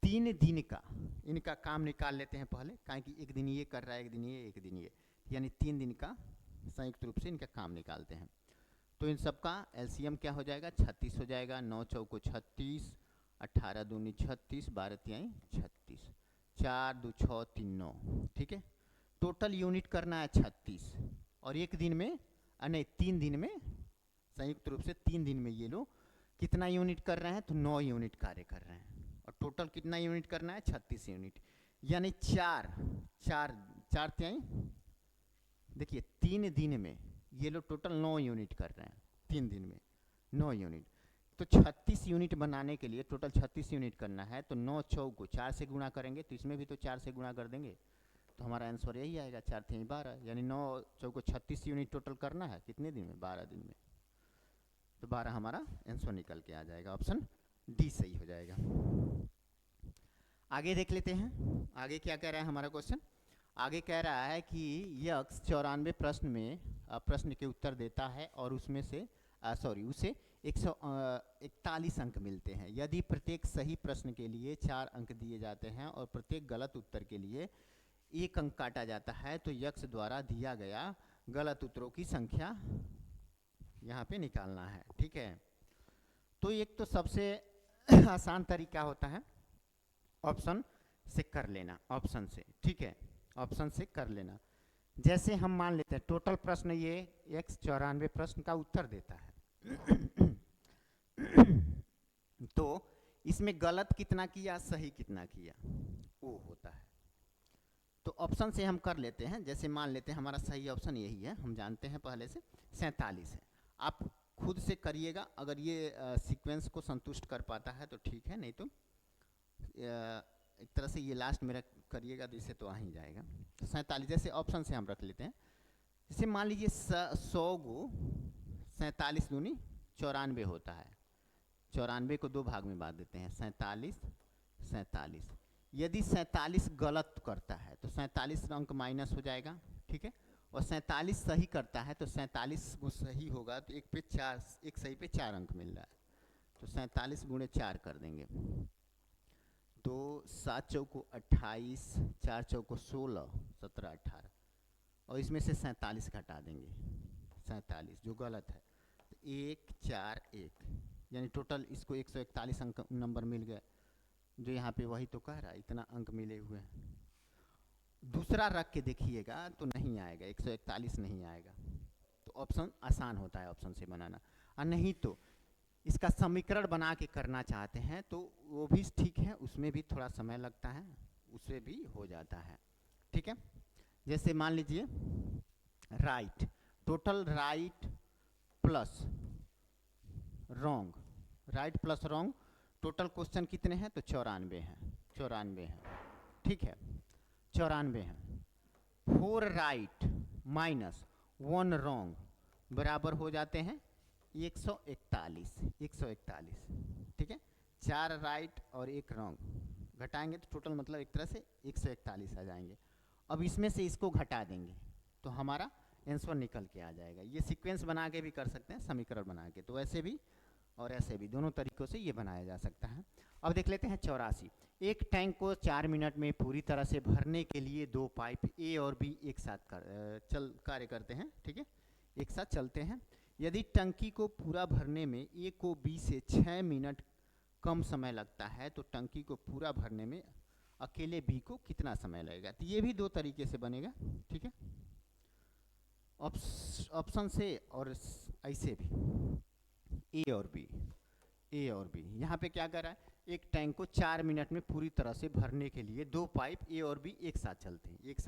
3 दिन का इनका काम निकाल लेते हैं पहले, काहे कि एक दिन ये कर रहा है, एक दिन ये, एक दिन ये, यानी 3 दिन का संयुक्त रूप से इनका काम निकालते हैं। तो इन सब का एलसीएम क्या हो जाएगा, 36 हो जाएगा। 9 चौको 36, 18 दूनी 36, 12 तिहाई 36, 4 2 6 3 9, ठीक है। टोटल यूनिट करना है 36 और एक दिन में नहीं 3 दिन में, संयुक्त रूप से 3 दिन में ये लोग कितना यूनिट कर रहे हैं, तो 9 यूनिट कार्य कर रहे हैं। और टोटल कितना यूनिट करना है, 36 यूनिट, यानी 4 तिहाई, देखिए 3 दिन में ये लोग टोटल 9 यूनिट कर रहे हैं, 3 दिन में 9 यूनिट। तो 36 यूनिट बनाने के लिए टोटल 36 यूनिट करना है, तो 9 चौको 4 से गुणा करेंगे, तो इसमें भी तो 4 से गुणा कर देंगे, तो हमारा आंसर यही आएगा, 4 3 12, यानी 9 चौको 36 यूनिट टोटल करना है कितने दिन में, 12 दिन में। तो 12 हमारा आंसर निकल के आ जाएगा, ऑप्शन डी सही हो जाएगा। आगे देख लेते हैं, आगे क्या कह रहा है हमारा क्वेश्चन। आगे कह रहा है कि यक्स 94 प्रश्न में प्रश्न के उत्तर देता है और उसमें से उसे 141 अंक मिलते हैं। यदि प्रत्येक सही प्रश्न के लिए 4 अंक दिए जाते हैं और प्रत्येक गलत उत्तर के लिए 1 अंक काटा जाता है, तो यक्स द्वारा दिया गया गलत उत्तरों की संख्या यहाँ पे निकालना है। ठीक है, तो एक तो सबसे आसान तरीका होता है ऑप्शन से कर लेना, ऑप्शन से, ठीक है, ऑप्शन से कर लेना। जैसे हम मान लेते हैं टोटल प्रश्न ये x 94 प्रश्न का उत्तर देता है तो इसमें गलत कितना किया, सही कितना किया, वो होता है। तो ऑप्शन से हम कर लेते हैं। जैसे मान लेते हैं हमारा सही ऑप्शन यही है, हम जानते हैं पहले से 47 है। आप खुद से करिएगा, अगर ये सीक्वेंस को संतुष्ट कर पाता है तो ठीक है, नहीं तो एक तरह से ये लास्ट मेरा करिएगा तो इसे तो आ ही जाएगा। तो 47 जैसे ऑप्शन से हम रख लेते हैं। जैसे मान लीजिए 100 गो 47 दूनी 94 होता है, 94 को 2 भाग में बांट देते हैं, 47 47। यदि 47 गलत करता है तो 47 अंक माइनस हो जाएगा, ठीक है। और 47 सही करता है तो 47 को सही होगा तो एक सही पे 4 अंक मिल रहा है, तो 47 गुणे 4 कर देंगे, तो 7 चौको 28, 4 चौको 16, 17 18, और इसमें से 47 घटा देंगे, 47 जो गलत है, तो 1 4 1, यानी टोटल इसको 141 अंक नंबर मिल गए, जो यहाँ पे वही तो कह रहा है, इतना अंक मिले हुए हैं। दूसरा रख के देखिएगा तो नहीं आएगा, 141 नहीं आएगा। तो ऑप्शन आसान होता है ऑप्शन से बनाना, और नहीं तो इसका समीकरण बना के करना चाहते हैं तो वो भी ठीक है, उसमें भी थोड़ा समय लगता है, उससे भी हो जाता है, ठीक है। जैसे मान लीजिए right, total right plus wrong, right plus wrong, total question कितने हैं, तो 94 हैं, 94 हैं, ठीक है, 94 हैं। 4 राइट माइनस 1 रॉन्ग बराबर हो जाते हैं 141, 141, ठीक है। 4 राइट और 1 रॉन्ग घटाएंगे तो टोटल मतलब एक तरह से 141 आ जाएंगे। अब इसमें से इसको घटा देंगे तो हमारा आंसर निकल के आ जाएगा। ये सीक्वेंस बना के भी कर सकते हैं, समीकरण बना के, तो ऐसे भी और ऐसे भी दोनों तरीक़ों से ये बनाया जा सकता है। अब देख लेते हैं 84। एक टैंक को 4 मिनट में पूरी तरह से भरने के लिए 2 पाइप ए और बी एक साथ कार्य करते हैं, ठीक है, एक साथ चलते हैं। यदि टंकी को पूरा भरने में ए को बी से 6 मिनट कम समय लगता है तो टंकी को पूरा भरने में अकेले बी को कितना समय लगेगा। तो ये भी 2 तरीके से बनेगा, ठीक है। ऑप्शन से और ऐसे भी ए और बी, ए और बी। यहाँ पे क्या कर रहा है, एक टैंक को 4 मिनट में पूरी तरह से भरने के लिए दो पाइप ए और बी एक साथ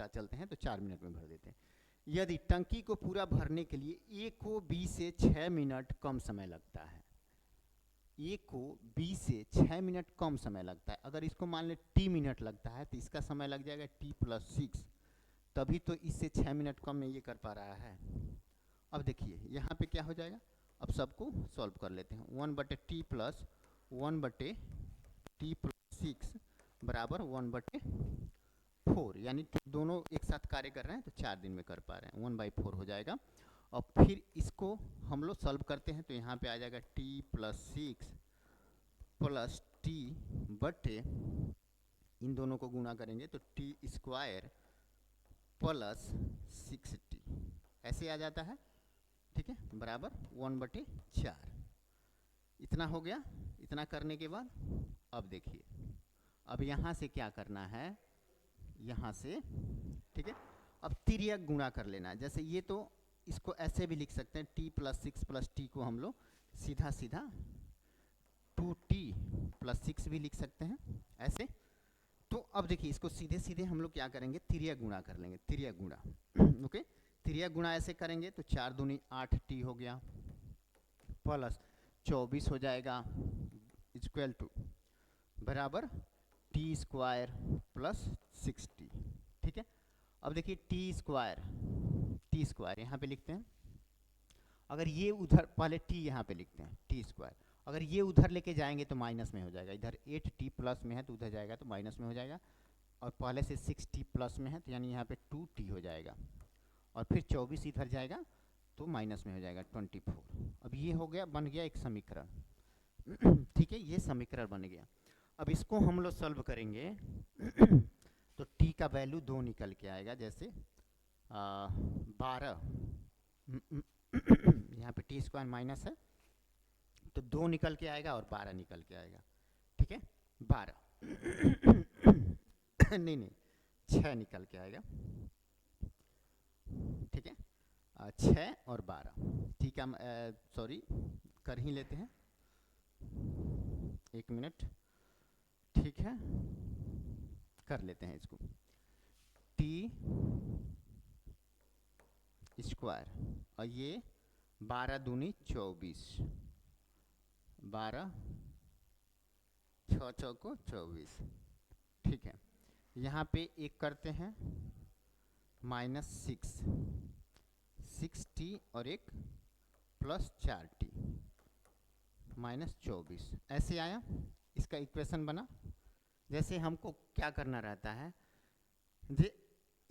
चलते हैं तो 4 मिनट में भर देते हैं। यदि टंकी को पूरा भरने के लिए ए को बी से 6 मिनट कम समय लगता है, ए को बी से 6 मिनट कम समय लगता है, अगर इसको मान ले टी मिनट लगता है तो इसका समय लग जाएगा t+6, तभी तो इससे 6 मिनट कम में ये कर पा रहा है। अब देखिए यहाँ पे क्या हो जाएगा, अब सबको सॉल्व कर लेते हैं। 1/t+1/t+6 बराबर 1/4, यानी दोनों एक साथ कार्य कर रहे हैं तो 4 दिन में कर पा रहे हैं, 1/4 हो जाएगा। और फिर इसको हम लोग सॉल्व करते हैं तो यहाँ पे आ जाएगा t+6 प्लस टी बटे, इन दोनों को गुणा करेंगे तो t² प्लस 6t ऐसे आ जाता है, ठीक है, बराबर 1/4। इतना हो गया। इतना करने के बाद अब देखिए, अब यहाँ से क्या करना है, यहाँ से, ठीक है, अब तिर्यक गुणा कर लेना है। जैसे ये तो इसको ऐसे भी लिख सकते हैं, t+6 प्लस टी को हम लोग सीधा सीधा 2t+6 भी लिख सकते हैं ऐसे। तो अब देखिए इसको सीधे सीधे हम लोग क्या करेंगे, तिर्यक गुणा कर लेंगे, तिर्यक गुणा। ओके, तिर्यक गुणा ऐसे करेंगे तो 4 दूनी 8t हो गया, प्लस 24 हो जाएगा, इक्वल टू बराबर t² प्लस 6t, ठीक है। अब देखिए t² यहाँ पे लिखते हैं, अगर ये उधर, पहले t यहाँ पे लिखते हैं t², अगर ये उधर लेके जाएंगे तो माइनस में हो जाएगा, इधर 8t प्लस में है तो उधर जाएगा तो माइनस में हो जाएगा, और पहले से 6t प्लस में है तो यानी यहाँ पे 2t हो जाएगा, और फिर 24 इधर जाएगा तो माइनस में हो जाएगा 24। अब ये हो गया, बन गया एक समीकरण, ठीक है, ये समीकरण बन गया। अब इसको हम लोग सॉल्व करेंगे तो t का वैल्यू 2 निकल के आएगा, जैसे 12, यहाँ पे t² माइनस है तो 2 निकल के आएगा और 12 निकल के आएगा, ठीक है, 12 नहीं 6 निकल के आएगा, ठीक है, 6 और 12, ठीक है। सॉरी, कर ही लेते हैं, 1 मिनट, ठीक है, कर लेते हैं इसको। t² और ये 12 दूनी 24, 12 6 चौको 24, ठीक है। यहाँ पे एक करते हैं -6t और एक प्लस 4t, -24 ऐसे आया, इसका इक्वेशन बना। जैसे हमको क्या करना रहता है,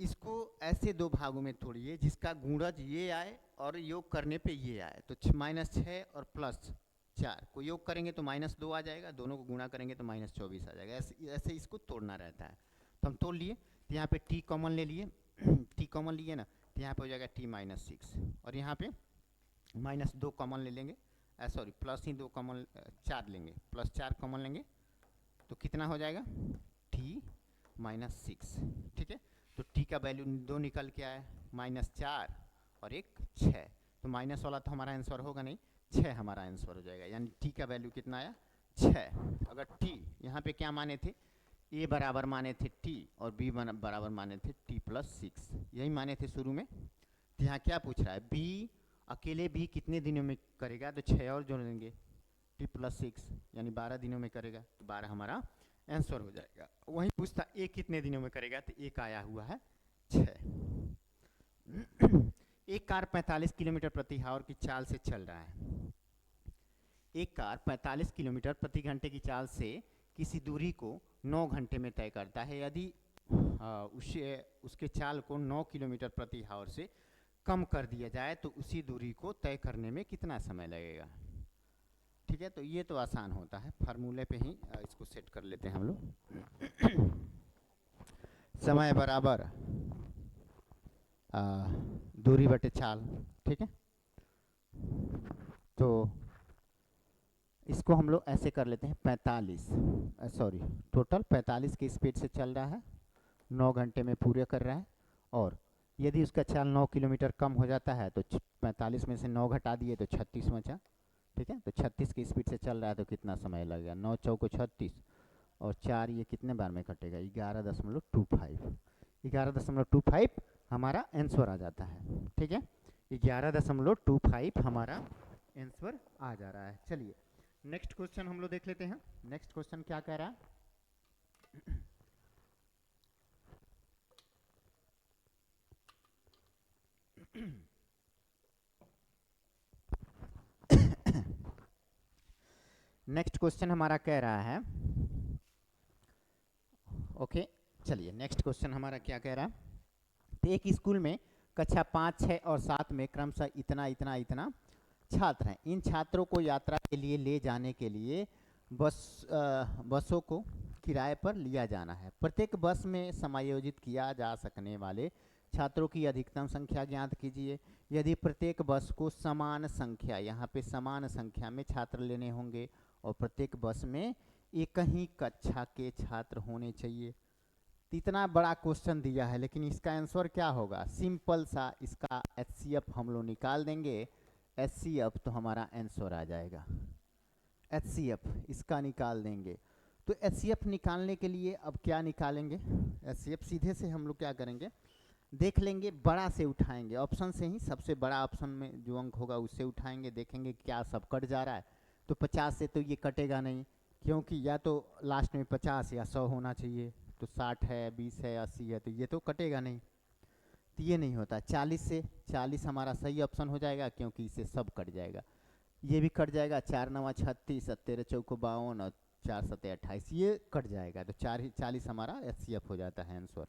इसको ऐसे दो भागों में तोड़िए जिसका गुणज ये आए और योग करने पे ये आए, तो -6 और +4 को योग करेंगे तो -2 आ जाएगा, दोनों को गुणा करेंगे तो -24 आ जाएगा, ऐसे इसको तोड़ना रहता है। तो हम तोड़ लिए, तो यहाँ पे t कॉमन ले लिए, t कॉमन लिए ना, तो यहाँ पे हो जाएगा t-6, और यहाँ पे -2 कॉमन ले लेंगे, सॉरी प्लस ही 2 कॉमन, 4 लेंगे, +4 कॉमन लेंगे तो कितना हो जाएगा t-6, ठीक है। तो t का वैल्यू 2 निकल के आया, -4 और एक 6, तो माइनस वाला तो हमारा आंसर होगा नहीं, 6 हमारा आंसर हो जाएगा, यानी t का वैल्यू कितना आया 6। अगर t यहाँ पे क्या माने थे, a बराबर माने थे t और b बराबर माने थे t+6, यही माने थे शुरू में। तो यहाँ क्या पूछ रहा है, b अकेले b कितने दिनों में करेगा, तो 6 और जोड़ देंगे, t+6 यानी 12 दिनों में करेगा, तो 12 हमारा आंसर हो जाएगा। वहीं पूछता a कितने दिनों में करेगा, तो एक आया हुआ है 6। एक कार 45 किलोमीटर प्रति आवर की चाल से चल रहा है, एक कार 45 किलोमीटर प्रति घंटे की चाल से किसी दूरी को 9 घंटे में तय करता है। यदि उसके चाल को 9 किलोमीटर प्रति आवर से कम कर दिया जाए तो उसी दूरी को तय करने में कितना समय लगेगा, ठीक है। तो ये तो आसान होता है, फार्मूले पे ही इसको सेट कर लेते हैं हम लोग। समय बराबर दूरी बटे चाल, ठीक है। तो इसको हम लोग ऐसे कर लेते हैं, 45 टोटल 45 की स्पीड से चल रहा है, 9 घंटे में पूरे कर रहा है, और यदि उसका चाल 9 किलोमीटर कम हो जाता है तो 45 में से 9 घटा दिए तो 36 बचा। ठीक है, तो 36 की स्पीड से चल रहा है तो कितना समय लगेगा, 9 चौको 36 और 4 ये कितने बार में कटेगा, 11.25। 11.25 हमारा आंसर आ जाता है। ठीक है, 11.25 हमारा आंसर आ जा रहा है। चलिए नेक्स्ट क्वेश्चन हम लोग देख लेते हैं। नेक्स्ट क्वेश्चन क्या कह रहा है, नेक्स्ट क्वेश्चन हमारा कह रहा है, ओके चलिए नेक्स्ट क्वेश्चन हमारा क्या कह रहा है, तो एक स्कूल में कक्षा 5, 6 और 7 में क्रमशः इतना इतना इतना छात्र हैं। इन छात्रों को यात्रा के लिए ले जाने के लिए बसों को किराए पर लिया जाना है। प्रत्येक बस में समायोजित किया जा सकने वाले छात्रों की अधिकतम संख्या ज्ञात कीजिए। यदि प्रत्येक बस को समान संख्या, यहाँ पे समान संख्या में छात्र लेने होंगे और प्रत्येक बस में एक ही कक्षा के छात्र होने चाहिए। इतना बड़ा क्वेश्चन दिया है, लेकिन इसका आंसर क्या होगा, सिंपल सा इसका HCF हम लोग निकाल देंगे। HCF तो हमारा आंसर आ जाएगा, HCF इसका निकाल देंगे। तो HCF निकालने के लिए अब क्या निकालेंगे, HCF सीधे से हम लोग क्या करेंगे, देख लेंगे, बड़ा से उठाएंगे, ऑप्शन से ही सबसे बड़ा ऑप्शन में जो अंक होगा उससे उठाएंगे, देखेंगे क्या सब कट जा रहा है। तो 50 से तो ये कटेगा नहीं, क्योंकि या तो लास्ट में 50 या 100 होना चाहिए, तो 60 है, 20 है, 80 है, तो ये तो कटेगा नहीं, तो ये नहीं होता। 40 से 40 हमारा सही ऑप्शन हो जाएगा, क्योंकि इससे सब कट जाएगा, ये भी कट जाएगा, 4 9 36, 13 चौको 52 और 4 7 28, ये कट जाएगा, तो 40 हमारा HCF हो जाता है आंसर।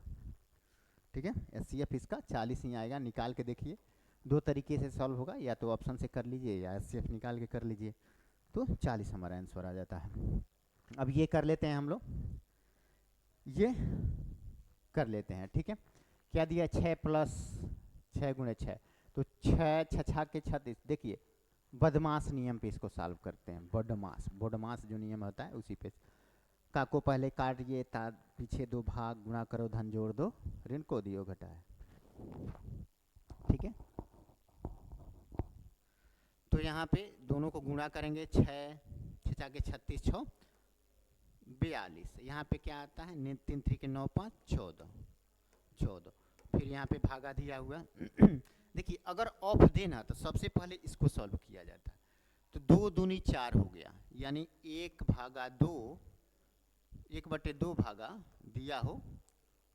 ठीक है, HCF इसका 40 ही आएगा। निकाल के देखिए, दो तरीके से सॉल्व होगा, या तो ऑप्शन से कर लीजिए या HCF निकाल के कर लीजिए, तो 40 हमारा आंसर आ जाता है। अब ये कर लेते हैं हम लोग, ये कर लेते हैं। ठीक है, क्या दिया, 6 + 6 × 6, तो 6 6 के 36। देखिए बदमाश नियम पे इसको सॉल्व करते हैं, बदमाश जो नियम होता है उसी पे। का को पहले काटिए, ता पीछे 2 भाग, गुणा करो, धन जोड़ दो, ऋण को दियो घटाए। ठीक है, तो यहाँ पे दोनों को गुणा करेंगे, 6 6 के 36 6 42। यहाँ पे क्या आता है, 3 3 के 9 5 14। फिर यहाँ पे भागा दिया हुआ देखिए अगर ऑफ देना तो सबसे पहले इसको सॉल्व किया जाता है, तो 2 दूनी 4 हो गया, यानी 1/2, 1/2 भागा दिया हो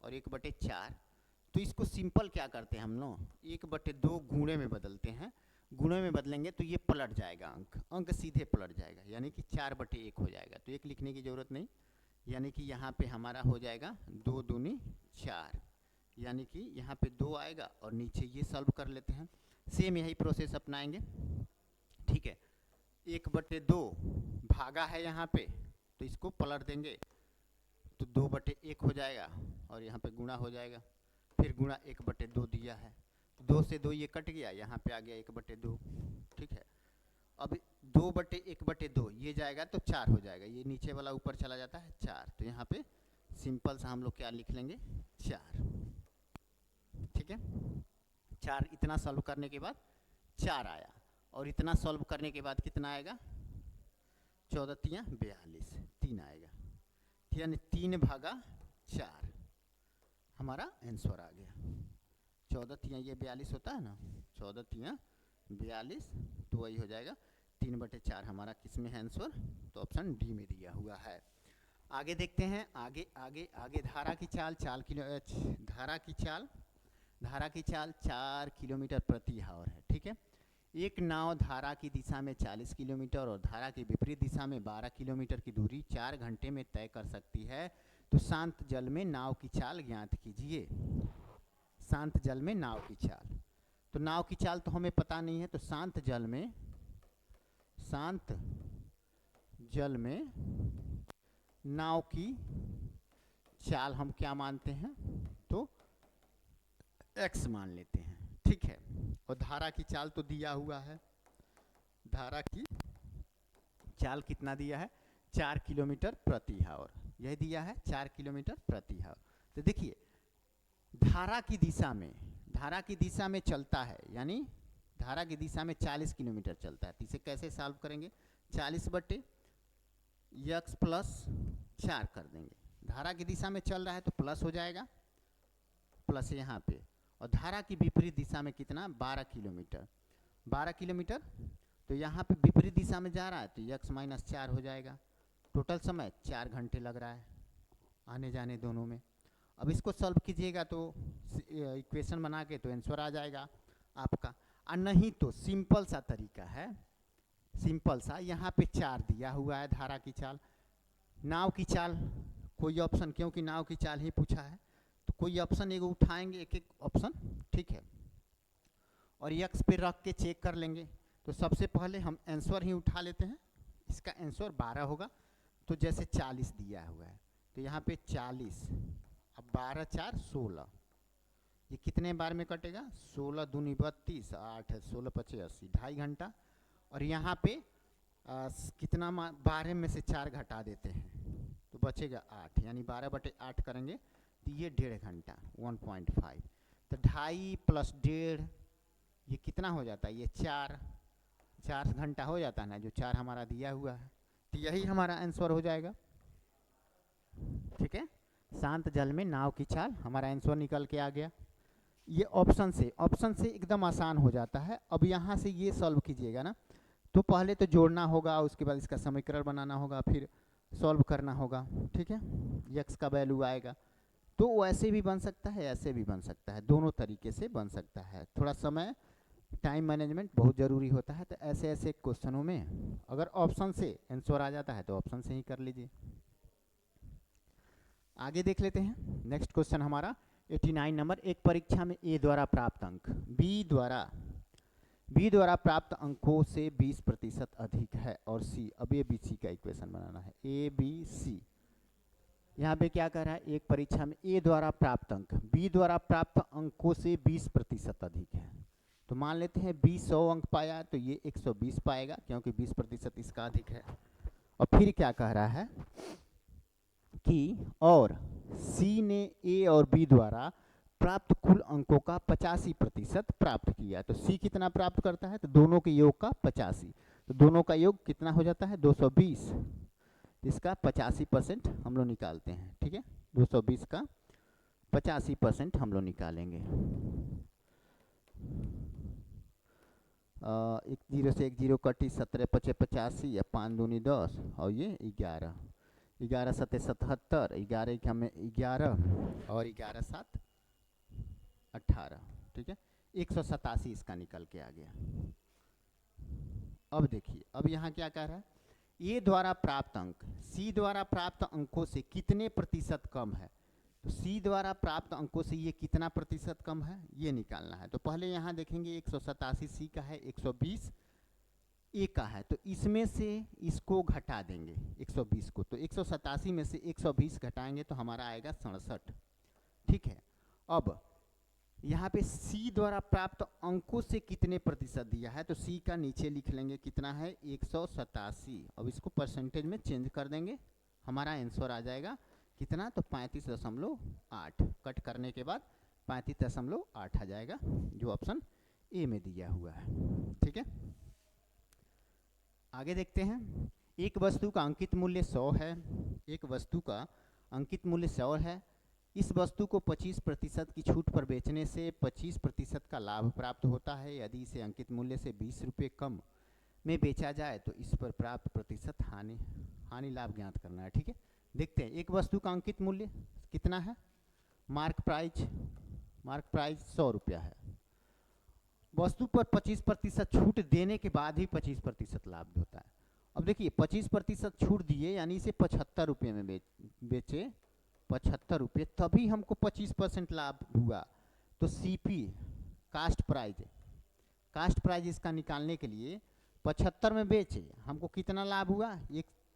और 1/4। तो इसको सिंपल क्या करते हैं हम लोग, 1/2 गुणे में बदलते हैं, गुणे में बदलेंगे तो ये पलट जाएगा, अंक सीधे पलट जाएगा, यानी कि 4/1 हो जाएगा, तो 1 लिखने की ज़रूरत नहीं, यानी कि यहाँ पे हमारा हो जाएगा 2 दूनी 4, यानी कि यहाँ पे 2 आएगा और नीचे ये सॉल्व कर लेते हैं, सेम यही प्रोसेस अपनाएंगे। ठीक है, 1/2 भागा है यहाँ पे, तो इसको पलट देंगे तो 2/1 हो जाएगा और यहाँ पे गुणा हो जाएगा, फिर गुणा 1/2 दिया है, 2 से 2 ये कट गया, यहाँ पे आ गया 1/2। ठीक है, अब 2/1/2 ये जाएगा तो 4 हो जाएगा, ये नीचे वाला ऊपर चला जाता है 4, तो यहाँ पे सिंपल सा हम लोग क्या लिख लेंगे, 4। ठीक है, 4 इतना सॉल्व करने के बाद 4 आया, और इतना सॉल्व करने के बाद कितना आएगा, 14 × 42, 3 आएगा, यानी 3/4 हमारा आंसर आ गया। 14 × ये 42 होता है ना, 14 × 42, तो वही हो जाएगा 3/4 हमारा किस में है आंसर, तो ऑप्शन डी में दिया हुआ है। आगे देखते हैं, आगे आगे आगे धारा की चाल, धारा की चाल 4 किलोमीटर प्रति आवर है। ठीक है, एक नाव धारा की दिशा में 40 किलोमीटर और धारा की विपरीत दिशा में 12 किलोमीटर की दूरी 4 घंटे में तय कर सकती है, तो शांत जल में नाव की चाल ज्ञात कीजिए। शांत जल में नाव की चाल, तो नाव की चाल तो हमें पता नहीं है, तो शांत जल में नाव की चाल हम क्या मानते हैं, तो x मान लेते हैं। ठीक है, और धारा की चाल तो दिया हुआ है, धारा की चाल कितना दिया है, 4 किलोमीटर प्रति आवर, यह दिया है 4 किलोमीटर प्रति आवर। तो देखिए धारा की दिशा में, धारा की दिशा में चलता है, यानी धारा की दिशा में 40 किलोमीटर चलता है, तो इसे कैसे सॉल्व करेंगे? 40 बटे x प्लस 4 कर देंगे। धारा की दिशा में चल रहा है तो प्लस हो जाएगा, प्लस यहाँ पे, और धारा की विपरीत दिशा में कितना? 12 किलोमीटर। 12 किलोमीटर तो यहाँ पे विपरीत दिशा में जा रहा है तो x माइनस 4 हो जाएगा। टोटल समय 4 घंटे लग रहा है आने जाने दोनों में। अब इसको सॉल्व कीजिएगा तो इक्वेशन बना के तो आंसर आ जाएगा आपका। और नहीं तो सिंपल सा तरीका है, सिंपल सा, यहाँ पे 4 दिया हुआ है धारा की चाल, नाव की चाल कोई ऑप्शन, क्योंकि नाव की चाल ही पूछा है तो कोई ऑप्शन एगो उठाएंगे, एक एक ऑप्शन, ठीक है, और x पे रख के चेक कर लेंगे। तो सबसे पहले हम आंसर ही उठा लेते हैं, इसका आंसर 12 होगा, तो जैसे 40 दिया हुआ है तो यहाँ पे 40, अब 12 4 16, ये कितने बार में कटेगा? 16 दूनी 32, 8 16 25 80, 2.5 घंटा। और यहाँ पे कितना 12 में से 4 घटा देते हैं तो बचेगा 8, यानी 12 बटे 8 करेंगे तो ये 1.5 घंटा 1.5, तो 2.5 प्लस 1.5 ये कितना हो जाता है? ये 4 घंटा हो जाता है ना, जो 4 हमारा दिया हुआ है, तो यही हमारा आंसर हो जाएगा। ठीक है, शांत जल में नाव की चाल, हमारा आंसर निकल के आ गया। ये ऑप्शन से एकदम आसान हो जाता है। अब यहाँ से ये सॉल्व कीजिएगा ना, तो पहले तो जोड़ना होगा, उसके बाद इसका समीकरण बनाना होगा, फिर सॉल्व करना होगा। ठीक है, x का वैल्यू आएगा, तो वैसे भी बन सकता है, ऐसे भी बन सकता है, दोनों तरीके से बन सकता है। थोड़ा समय, टाइम मैनेजमेंट बहुत ज़रूरी होता है, तो ऐसे ऐसे क्वेश्चनों में अगर ऑप्शन से आंसर आ जाता है तो ऑप्शन से ही कर लीजिए। आगे देख लेते हैं नेक्स्ट क्वेश्चन हमारा 89 नंबर। एक परीक्षा में ए द्वारा प्राप्त अंक बी द्वारा प्राप्त अंकों से 20% अधिक है और सी, अब ए बी सी का इक्वेशन बनाना है, ए बी सी। यहाँ पे क्या कह रहा है? एक परीक्षा में ए द्वारा प्राप्त अंक बी द्वारा प्राप्त अंकों से 20% अधिक है, तो मान लेते हैं 100 अंक पाया तो ये 120 पाएगा, क्योंकि 20% इसका अधिक है। और फिर क्या कह रहा है कि और सी ने ए और बी द्वारा प्राप्त कुल अंकों का 85% प्राप्त किया, तो सी कितना प्राप्त करता है? तो दोनों के योग का 85, तो दोनों का योग कितना हो जाता है? 220, इसका 85% हम लोग निकालते हैं। ठीक है, 220 का 85% हम लोग निकालेंगे। 1 0 से 1 0 कटी, 17 5 85 या 5 दूनी 10 और ये 11, 11 7 77, 11 हमें 11 और 11 7 18। ठीक है, 187 इसका निकल के आ गया। अब देखिए, अब यहाँ क्या कह रहा है? ए द्वारा प्राप्त अंक सी द्वारा प्राप्त अंकों से कितने प्रतिशत कम है, तो सी द्वारा प्राप्त अंकों से ये कितना प्रतिशत कम है ये निकालना है। तो पहले यहाँ देखेंगे 187 सी का है, 120 ए का है, तो इसमें से इसको घटा देंगे 120 को, तो 187 में से 120 घटाएंगे तो हमारा आएगा 67। ठीक है, अब यहाँ पे सी द्वारा प्राप्त अंकों से कितने प्रतिशत दिया है, तो सी का नीचे लिख लेंगे कितना है 187। अब इसको परसेंटेज में चेंज कर देंगे, हमारा आंसर आ जाएगा कितना, तो 35.8। कट करने के बाद 35.8 आ जाएगा, जो ऑप्शन ए में दिया हुआ है। ठीक है, आगे देखते हैं। एक वस्तु का अंकित मूल्य 100 है, एक वस्तु का अंकित मूल्य 100 है, इस वस्तु को 25% की छूट पर बेचने से 25% का लाभ प्राप्त होता है। यदि इसे अंकित मूल्य से 20 रुपये कम में बेचा जाए तो इस पर प्राप्त प्रतिशत हानि लाभ ज्ञात करना है। ठीक है, देखते हैं। एक वस्तु का अंकित मूल्य कितना है? मार्क प्राइस 100 रुपया है, वस्तु पर 25% छूट देने के बाद ही 25% लाभ होता है। अब देखिए 25% छूट दिए, यानी इसे 75 रुपये में बेचे, 75 रुपये, तभी हमको 25% लाभ हुआ। तो सीपी कास्ट प्राइस इसका निकालने के लिए 75 में बेचे, हमको कितना लाभ हुआ?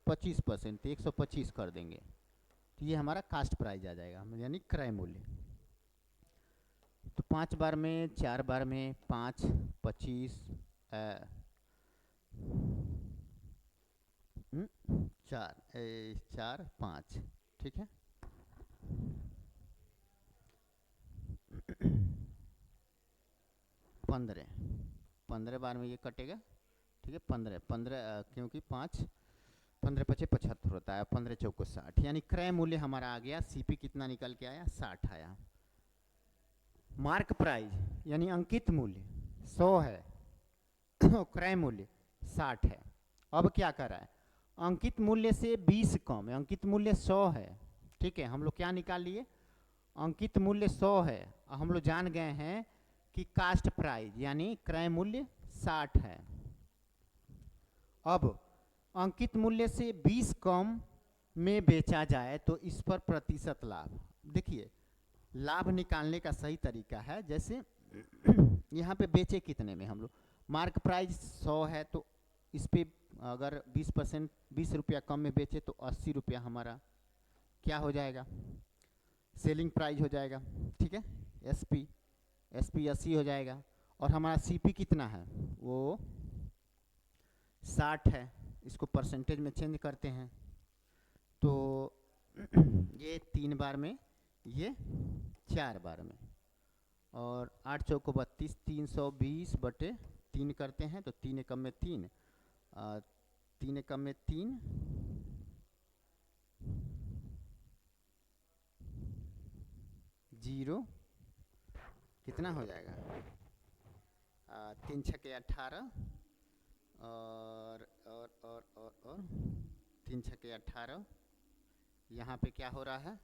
25%, 125 कर देंगे तो ये हमारा कास्ट प्राइस आ जाएगा, यानी क्रय मूल्य। तो 5 बार में, 4 बार में, 5 25 4 5। ठीक है, 15, 15 बार में ये कटेगा, ठीक है। 15 15 क्योंकि 5 15 पचे 75 होता है, 15 चौको 60, यानी क्रय मूल्य हमारा आ गया, सीपी कितना निकल के आया, 60 आया। मार्क प्राइस यानी अंकित मूल्य 100 है, क्रय मूल्य 60 है। अब क्या कर रहा है, अंकित मूल्य से 20 कम है, अंकित मूल्य 100 है, ठीक है। हम लोग क्या निकाल लिए, अंकित मूल्य 100 है, हम लोग जान गए हैं कि कास्ट प्राइस यानी क्रय मूल्य 60 है। अब अंकित मूल्य से 20 कम में बेचा जाए तो इस पर प्रतिशत लाभ, देखिए लाभ निकालने का सही तरीका है, जैसे यहाँ पे बेचे कितने में हम लोग, मार्क प्राइस 100 है तो इस पे अगर 20% 20 रुपया कम में बेचे तो 80 रुपया हमारा क्या हो जाएगा, सेलिंग प्राइस हो जाएगा, ठीक है। एसपी 80 हो जाएगा, और हमारा सीपी कितना है, वो 60 है, इसको परसेंटेज में चेंज करते हैं तो ये 3 बार में, ये 4 बार में, और 8 चौको 32, 320 बटे 3 करते हैं तो 3 एकम में 3, 3 एकम में 3, 0 कितना हो जाएगा, 3 छके 18, और 3 छके 18, यहाँ पे क्या हो रहा है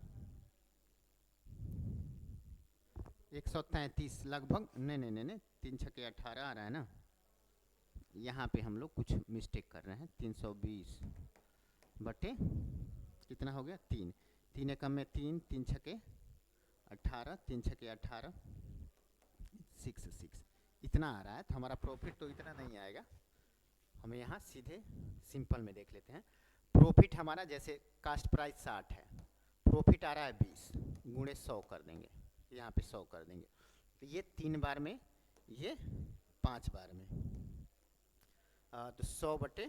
133 लगभग, नहीं 3 छके 18 आ रहा है ना, यहाँ पे हम लोग कुछ मिस्टेक कर रहे हैं, 320 बटे कितना हो गया 3, 3 एकम में 3, 3 छके 18, 3 छके 18, 6 इतना आ रहा है। तो हमारा प्रॉफिट तो इतना नहीं आएगा, हमें यहाँ सीधे सिंपल में देख लेते हैं। प्रॉफिट हमारा जैसे कास्ट प्राइस 60 है, प्रॉफिट आ रहा है 20, गुणे 100 कर देंगे, यहाँ पे 100 कर देंगे, तो ये 3 बार में, ये 5 बार में, तो 100 बटे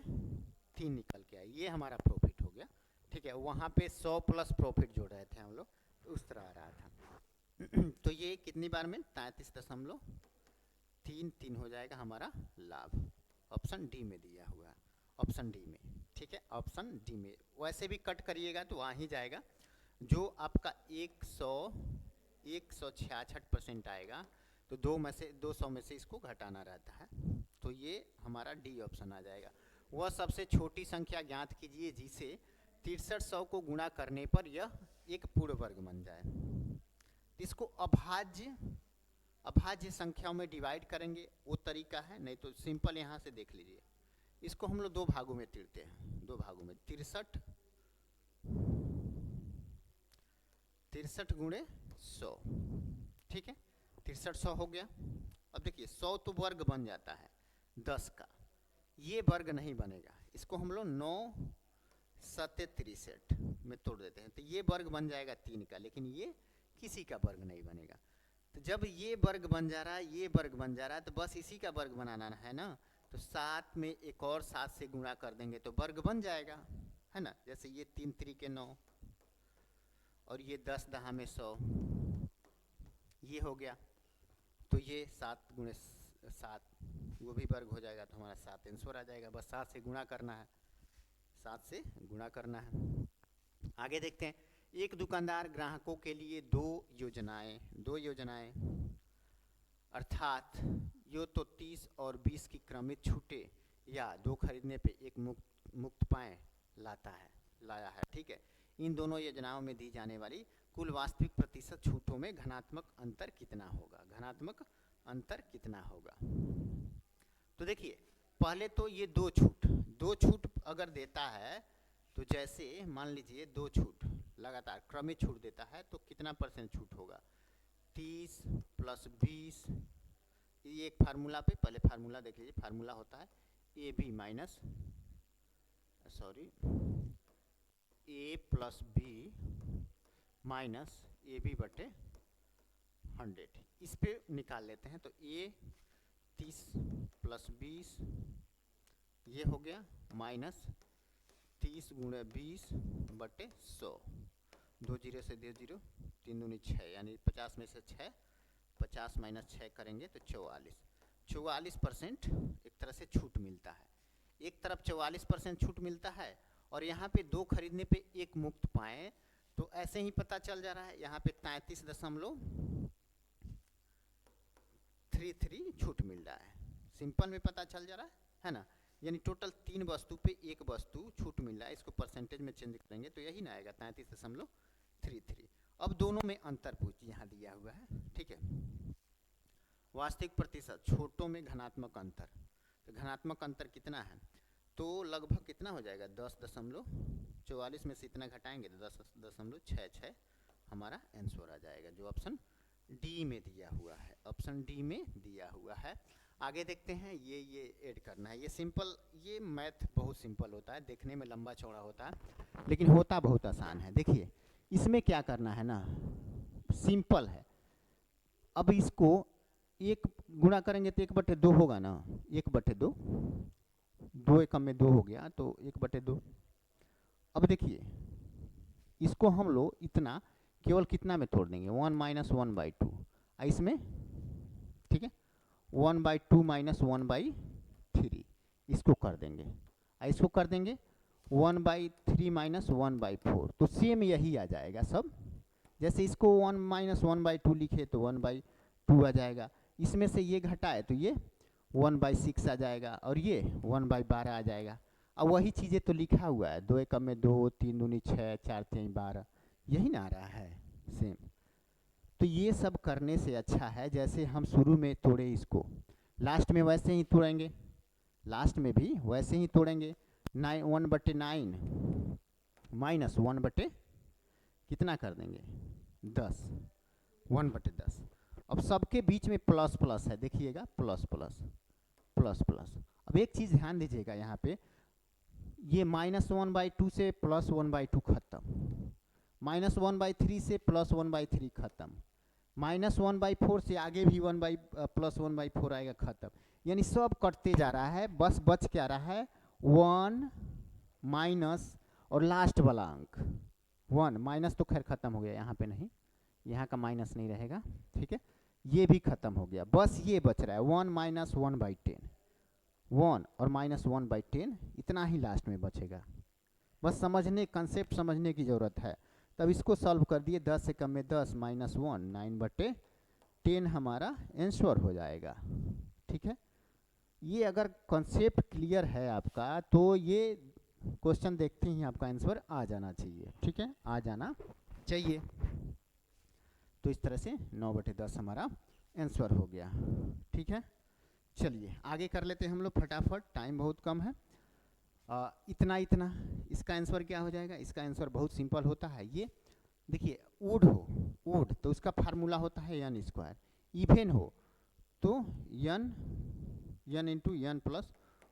3 निकल के आए, ये हमारा प्रॉफिट हो गया, ठीक है। वहाँ पे 100 प्लस प्रॉफिट जोड़ रहे थे हम लोग, तो उस तरह आ रहा था। तो ये कितनी बार में, 33.33 हो जाएगा हमारा लाभ, ऑप्शन डी में दिया हुआ है, ऑप्शन डी में, ठीक है, ऑप्शन डी में। वैसे भी कट करिएगा तो वहाँ ही जाएगा, जो आपका 166% आएगा, तो 200 में से इसको घटाना रहता है, तो ये हमारा डी ऑप्शन आ जाएगा। वह सबसे छोटी संख्या ज्ञात कीजिए जिसे 6300 को गुणा करने पर यह एक पूर्ण वर्ग बन जाए। इसको अभाज्य संख्याओं में डिवाइड करेंगे, वो तरीका है, नहीं तो सिंपल यहाँ से देख लीजिए। इसको हम लोग 2 भागों में तोड़ते हैं, 2 भागों में, 63 गुणे 100, ठीक है, 6300 हो गया। अब देखिए 100 तो वर्ग बन जाता है 10 का, ये वर्ग नहीं बनेगा, इसको हम लोग 9 7 63 में तोड़ देते हैं, तो ये वर्ग बन जाएगा 3 का, लेकिन ये किसी का वर्ग नहीं बनेगा। तो जब ये वर्ग बन जा रहा है, ये वर्ग बन जा रहा है, तो बस इसी का वर्ग बनाना है ना, तो 7 में एक और 7 से गुणा कर देंगे तो वर्ग बन जाएगा, है ना। जैसे ये 3 3 के 9, और ये 10 10 में 100, ये हो गया, तो ये 7 गुणे 7 वो भी वर्ग हो जाएगा, तो हमारा 7 आंसर आ जाएगा। बस 7 से गुणा करना है, 7 से गुणा करना है। आगे देखते हैं, एक दुकानदार ग्राहकों के लिए दो योजनाएं अर्थात यो तो 30 और 20 की क्रमित छूटे या 2 खरीदने पे एक मुक्त पाए लाया है, ठीक है। इन दोनों योजनाओं में दी जाने वाली कुल वास्तविक प्रतिशत छूटों में घनात्मक अंतर कितना होगा, घनात्मक अंतर कितना होगा। तो देखिए पहले तो ये 2 छूट अगर देता है, तो जैसे मान लीजिए 2 छूट लगातार क्रमिक छूट देता है, तो कितना % छूट होगा, 30 प्लस 20, ये एक फार्मूला पे, पहले फार्मूला देख लीजिए, फार्मूला होता है A plus B minus A B बटे 100, इस पे निकाल लेते हैं। तो ए 30 प्लस 20 ये हो गया, माइनस 30 गुणे 20 बटे 100, 2 जीरो से 2 जीरो, 3 दूनी 6, यानी 50 में से 6, 50 माइनस 6 करेंगे तो 44। 44% एक तरह से छूट मिलता है। एक तरफ 44% छूट मिलता है और यहाँ पे 2 खरीदने पे 1 मुफ्त पाए, तो ऐसे ही पता चल जा रहा है यहाँ पे 33.33 छूट मिल रहा है। सिंपल में पता चल जा रहा है ना, यानी टोटल 3 वस्तु पे 1 वस्तु छूट मिल रहा है। इसको परसेंटेज में चेंज करेंगे तो यही ना आएगा 33.33। अब दोनों में अंतर पूछ यहाँ दिया हुआ है, ठीक है। वास्तविक प्रतिशत, छोटों में घनात्मक अंतर, तो घनात्मक अंतर कितना है, तो लगभग कितना हो जाएगा 10.44 में से इतना घटाएंगे तो 10.66 हमारा आंसर आ जाएगा, जो ऑप्शन डी में दिया हुआ है। ऑप्शन डी में दिया हुआ है। आगे देखते हैं, ये ऐड करना है। ये सिंपल, ये मैथ बहुत सिंपल होता है, देखने में लंबा चौड़ा होता है लेकिन होता बहुत आसान है। देखिए इसमें क्या करना है ना, सिंपल है। अब इसको 1 गुणा करेंगे तो 1/2 होगा ना, 1/2, 2 एकम में 2 हो गया तो 1/2। अब देखिए इसको हम लोग इतना केवल कितना में तोड़ देंगे, 1 - 1/2, इसमें ठीक है 1/2 - 1/3 इसको कर देंगे, इसको कर देंगे 1/3 - 1/4, तो सेम यही आ जाएगा सब। जैसे इसको 1 - 1/2 लिखे तो 1/2 आ जाएगा, इसमें से ये घटाए तो ये 1/6 आ जाएगा और ये 1/12 आ जाएगा। अब वही चीज़ें तो लिखा हुआ है, 2 एकम में 2, 3 दूनी 6, 4 3 12, यही ना आ रहा है सेम। तो ये सब करने से अच्छा है जैसे हम शुरू में तोड़े इसको, लास्ट में वैसे ही तोड़ेंगे, लास्ट में भी वैसे ही तोड़ेंगे। 1/9 माइनस 1/ कितना कर देंगे 10, 1/10। अब सबके बीच में प्लस प्लस है, देखिएगा प्लस प्लस प्लस प्लस। अब एक चीज़ ध्यान दीजिएगा यहाँ पे, ये -1/2 से +1/2 खत्म, -1/3 से +1/3 खत्म, -1/4 से आगे भी +1/4 आएगा खत्म, यानी सब कटते जा रहा है। बस बच क्या रहा है 1 माइनस और लास्ट वाला अंक 1, माइनस तो खैर खत्म हो गया, यहाँ पे नहीं, यहाँ का माइनस नहीं रहेगा, ठीक है। ये भी खत्म हो गया, बस ये बच रहा है 1 - 1/10, 1 और -1/10, इतना ही लास्ट में बचेगा। बस समझने, कंसेप्ट समझने की ज़रूरत है। तब इसको सॉल्व कर दिए, 10 से कम में 10 - 1, 9/10 हमारा आंसर हो जाएगा, ठीक है। ये अगर कंसेप्ट क्लियर है आपका तो ये क्वेश्चन देखते ही आपका आंसर आ जाना चाहिए, ठीक है, आ जाना चाहिए। तो इस तरह से 9/10 हमारा आंसर हो गया, ठीक है। चलिए आगे कर लेते हैं हम लोग फटाफट, टाइम बहुत कम है। इतना इसका आंसर क्या हो जाएगा, इसका आंसर बहुत सिंपल होता है। ये देखिए ओड हो, ओड तो उसका फार्मूला होता है n², इवेन हो तो n इंटू n +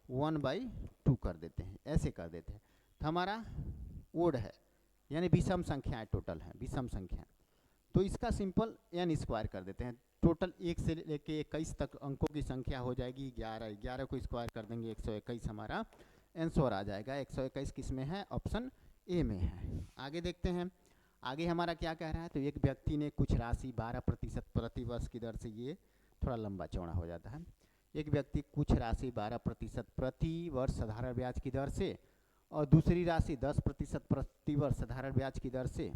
1/2 कर देते हैं, ऐसे कर देते हैं। तो हमारा ओड है यानी विषम संख्याएं टोटल है, विषम संख्या, तो इसका सिंपल n² कर देते हैं। टोटल 1 से लेके 21 तक अंकों की संख्या हो जाएगी 11, 11 को स्क्वायर कर देंगे 121 हमारा आंसर आ जाएगा। 121 किस में है, ऑप्शन ए में है। आगे देखते हैं, आगे हमारा क्या कह रहा है, तो एक व्यक्ति ने कुछ राशि 12% प्रति वर्ष की दर से, ये थोड़ा लंबा चौड़ा हो जाता है, एक व्यक्ति कुछ राशि 12% प्रति वर्ष साधारण ब्याज की दर से और दूसरी राशि 10% प्रति वर्ष साधारण ब्याज की दर से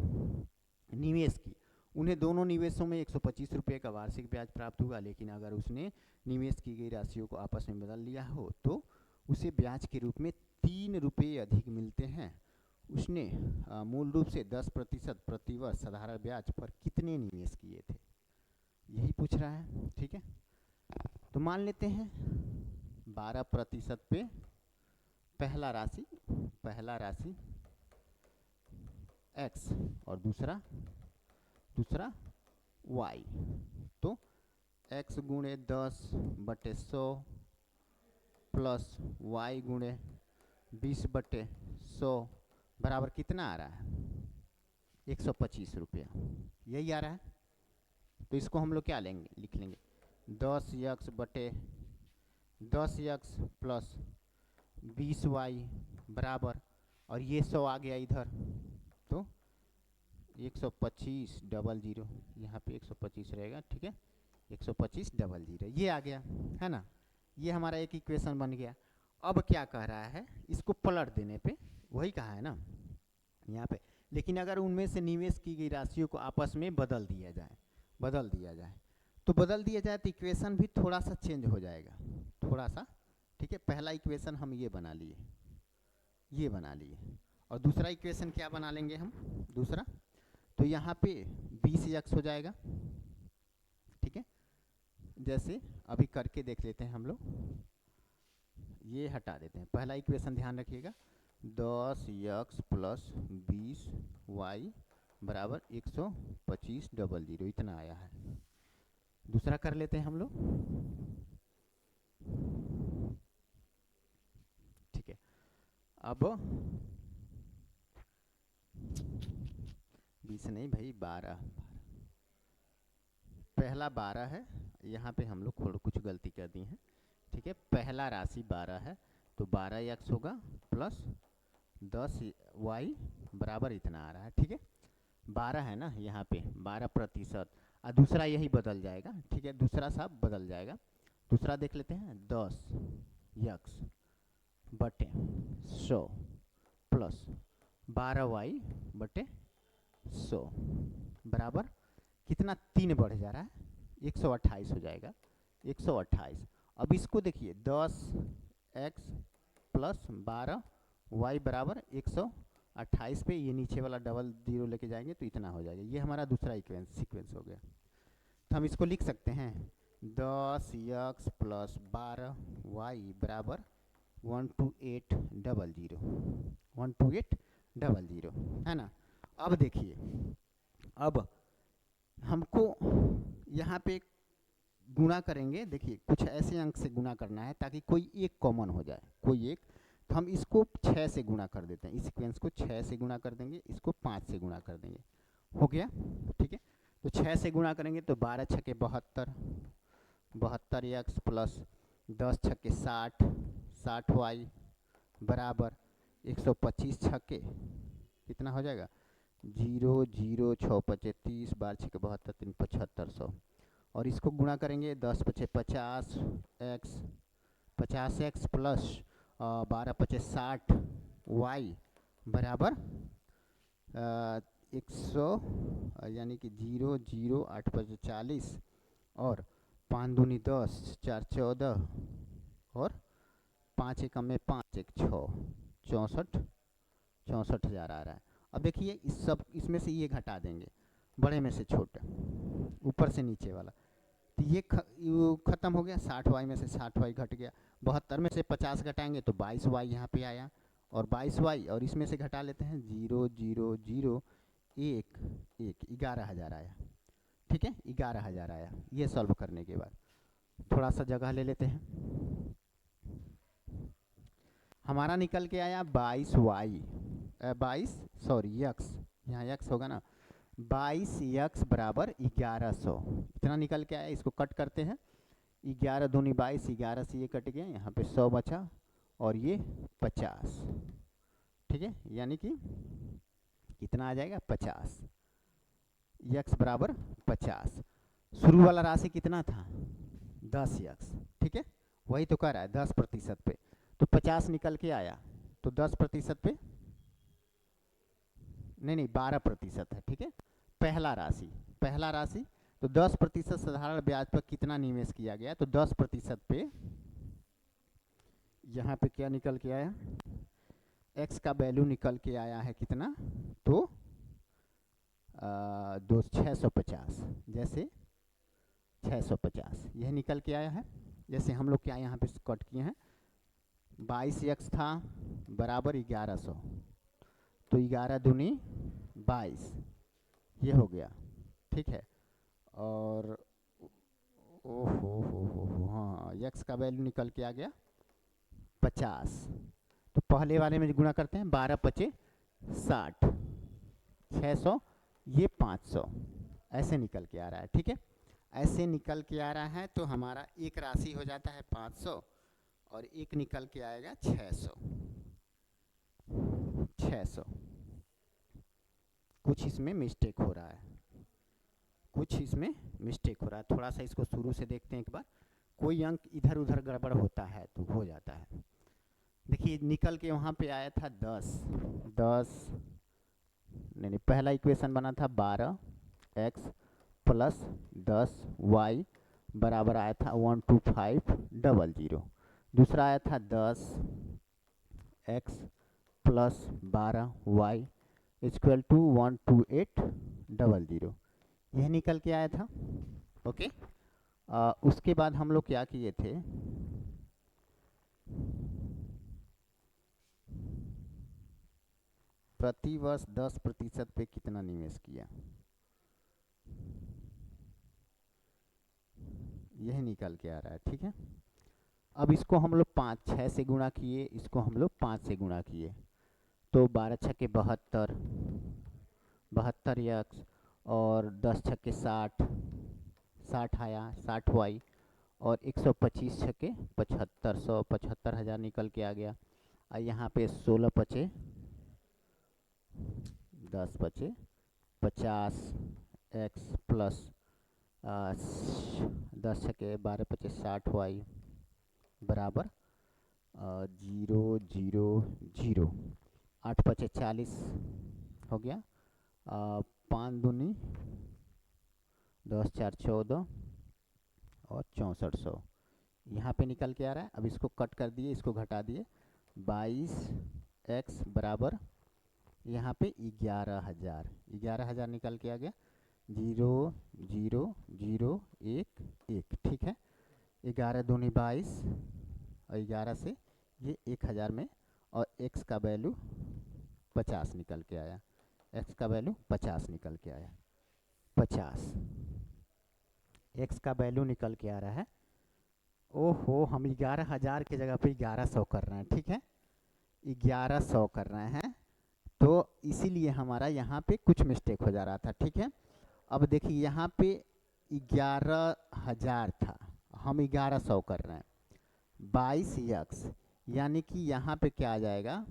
निवेश की। उन्हें दोनों निवेशों में 125 रुपये का वार्षिक ब्याज प्राप्त हुआ, लेकिन अगर उसने निवेश की गई राशियों को आपस में बदल लिया हो तो उसे ब्याज के रूप में 3 रुपये अधिक मिलते हैं। उसने मूल रूप से 10% प्रति वर्ष साधारण ब्याज पर कितने निवेश किए थे, यही पूछ रहा है, ठीक है। तो मान लेते हैं 12% पे पहला राशि x और दूसरा y, तो x गुणे 10/100 प्लस y गुणे 20/100 बराबर कितना आ रहा है 125 रुपया, यही आ रहा है। तो इसको हम लोग क्या लेंगे, लिख लेंगे 10x प्लस 20y बराबर, और ये 100 आ गया इधर, तो 125 00, यहाँ पे 125 रहेगा, ठीक है, 125 ये आ गया, है ना। ये हमारा एक इक्वेशन बन गया। अब क्या कह रहा है, इसको पलट देने पे वही कहा है ना यहाँ पे, लेकिन अगर उनमें से निवेश की गई राशियों को आपस में बदल दिया जाए तो बदल दिया जाए तो इक्वेशन भी थोड़ा सा चेंज हो जाएगा, थोड़ा सा। ठीक है, पहला इक्वेशन हम ये बना लिए, और दूसरा इक्वेशन क्या बना लेंगे हम, दूसरा तो यहाँ पे 20x हो जाएगा। ठीक है, जैसे अभी करके देख लेते हैं हम लोग, ये हटा देते हैं। पहला इक्वेशन ध्यान रखिएगा, 10x प्लस 20y बराबर 125 इतना आया है। दूसरा कर लेते हैं हम लोग। ठीक है, अब 20 नहीं भाई, 12, पहला 12 है, यहाँ पे हम लोग कुछ गलती कर दी है। ठीक है, पहला राशि 12 है तो 12x होगा प्लस 10y बराबर इतना आ रहा है। ठीक है, 12 है ना यहाँ पे 12%, और दूसरा यही बदल जाएगा। ठीक है, दूसरा सब बदल जाएगा। दूसरा देख लेते हैं, 10x बटे 100 प्लस 12y बटे 100 बराबर कितना, 3 बढ़ जा रहा है, 128 हो जाएगा, 128। अब इसको देखिए, 10x प्लस 12y बराबर 128 पे ये नीचे वाला डबल जीरो लेके जाएंगे तो इतना हो जाएगा। ये हमारा दूसरा सीक्वेंस हो गया। तो हम इसको लिख सकते हैं 10x प्लस 12y बराबर 12800 है ना। अब देखिए, अब हमको यहाँ पे गुणा करेंगे। देखिए, कुछ ऐसे अंक से गुणा करना है ताकि कोई एक कॉमन हो जाए, कोई एक। तो हम इसको 6 से गुणा कर देते हैं, इस सीक्वेंस को 6 से गुणा कर देंगे, इसको 5 से गुणा कर देंगे, हो गया। ठीक है, तो 6 से गुणा करेंगे तो 12 छक्के 72, 72x प्लस 10 छक्के 60, 60y बराबर 125 छक्के कितना हो जाएगा, 0 0 6 5 30, 12 छक्के 72, 3 7500। और इसको गुणा करेंगे 10 पचे 50x प्लस 12 पचे 60y बराबर 100, यानी कि 0 0 8 पचे 40 और 5 दूनी 10, 4 14 और 5 एकम में 5 1 6, 64,000 आ रहा है। अब देखिए, इसमें से ये घटा देंगे, बड़े में से छोटे, ऊपर से नीचे वाला, तो ये खत्म हो गया। 60y में से 60y घट गया, 72 में से 50 घटाएंगे तो 22y यहाँ पे आया, और 22y और इसमें से घटा लेते हैं 0 0 0 1 1, 11,000 आया। ठीक है, 11,000 आया। ये सॉल्व करने के बाद थोड़ा सा जगह ले लेते हैं, हमारा निकल के आया 22 सॉरी x, यहाँ x होगा ना, 22x बराबर 1100, इतना निकल के आया। इसको कट करते हैं, 11 दूनी 22, 11 से ये कट गया, यहाँ पे 100 बचा और ये 50। ठीक है, यानी कि कितना आ जाएगा, 50, x बराबर 50। शुरू वाला राशि कितना था, 10x। ठीक है, वही तो कह रहा है 10% पे, तो 50 निकल के आया, तो 10% पे नहीं 12% है। ठीक है, पहला राशि तो 10% साधारण ब्याज पर कितना निवेश किया गया, तो 10% पे यहाँ पे क्या निकल के आया, x का वैल्यू निकल के आया है कितना, तो 650, जैसे 650 यह निकल के आया है। जैसे हम लोग क्या यहाँ पे कट किए हैं, 22x था बराबर 1100, तो 11 दूनी 22 ये हो गया। ठीक है, और ओहो हाँ, x का वैल्यू निकल के आ गया 50। तो पहले वाले में गुणा करते हैं, 12 पचे 60, 600 ये 500, ऐसे निकल के आ रहा है। ठीक है, ऐसे निकल के आ रहा है, तो हमारा एक राशि हो जाता है 500 और एक निकल के आएगा 600। कुछ इसमें मिस्टेक हो रहा है, कुछ इसमें मिस्टेक हो रहा है। थोड़ा सा इसको शुरू से देखते हैं एक बार, कोई अंक इधर उधर गड़बड़ होता है तो हो जाता है। देखिए निकल के वहाँ पे आया था 10 नहीं, पहला इक्वेशन बना था 12x प्लस 10y बराबर आया था 12500। दूसरा आया था 10x plus 12y equal to 12800। यह निकल के आया था। ओके, उसके बाद हम लोग क्या किए थे, प्रति वर्ष 10% पे कितना निवेश किया, यह निकल के आ रहा है। ठीक है, अब इसको हम लोग 6 से गुणा किए, इसको हम लोग 5 से गुणा किए, तो 12 छक्के 72, 72x और 10 छक्के 60, 60 आया, 60y और 125 छक्के 75, 175,000 निकल के आ गया। और यहाँ पे 16 बचे 10 बचे 50x प्लस 10 छक्के 12 पचे 60y बराबर 0 0 0, 8 पचे 40 हो गया, 5 दूनी 10 4 14 और 6400 यहाँ पे निकल के आ रहा है। अब इसको कट कर दिए, इसको घटा दिए, 22x बराबर यहाँ पे 11,000 निकल के आ गया, 0 0 0 1 1। ठीक है, 11 दूनी 22 और 11 से ये 1000 में, और x का वैल्यू 50 निकल के आया, x का वैल्यू 50 निकल के आया, 50 x का वैल्यू निकल के आ रहा है। ओहो, हम 11,000 की जगह पे 1100 कर रहे हैं। ठीक है, 1100 कर रहे हैं, तो इसीलिए हमारा यहाँ पे कुछ मिस्टेक हो जा रहा था। ठीक है, अब देखिए यहाँ पे 11,000 था, हम 1100 कर रहे हैं, 22x यानी कि यहाँ पे क्या आ जाएगा,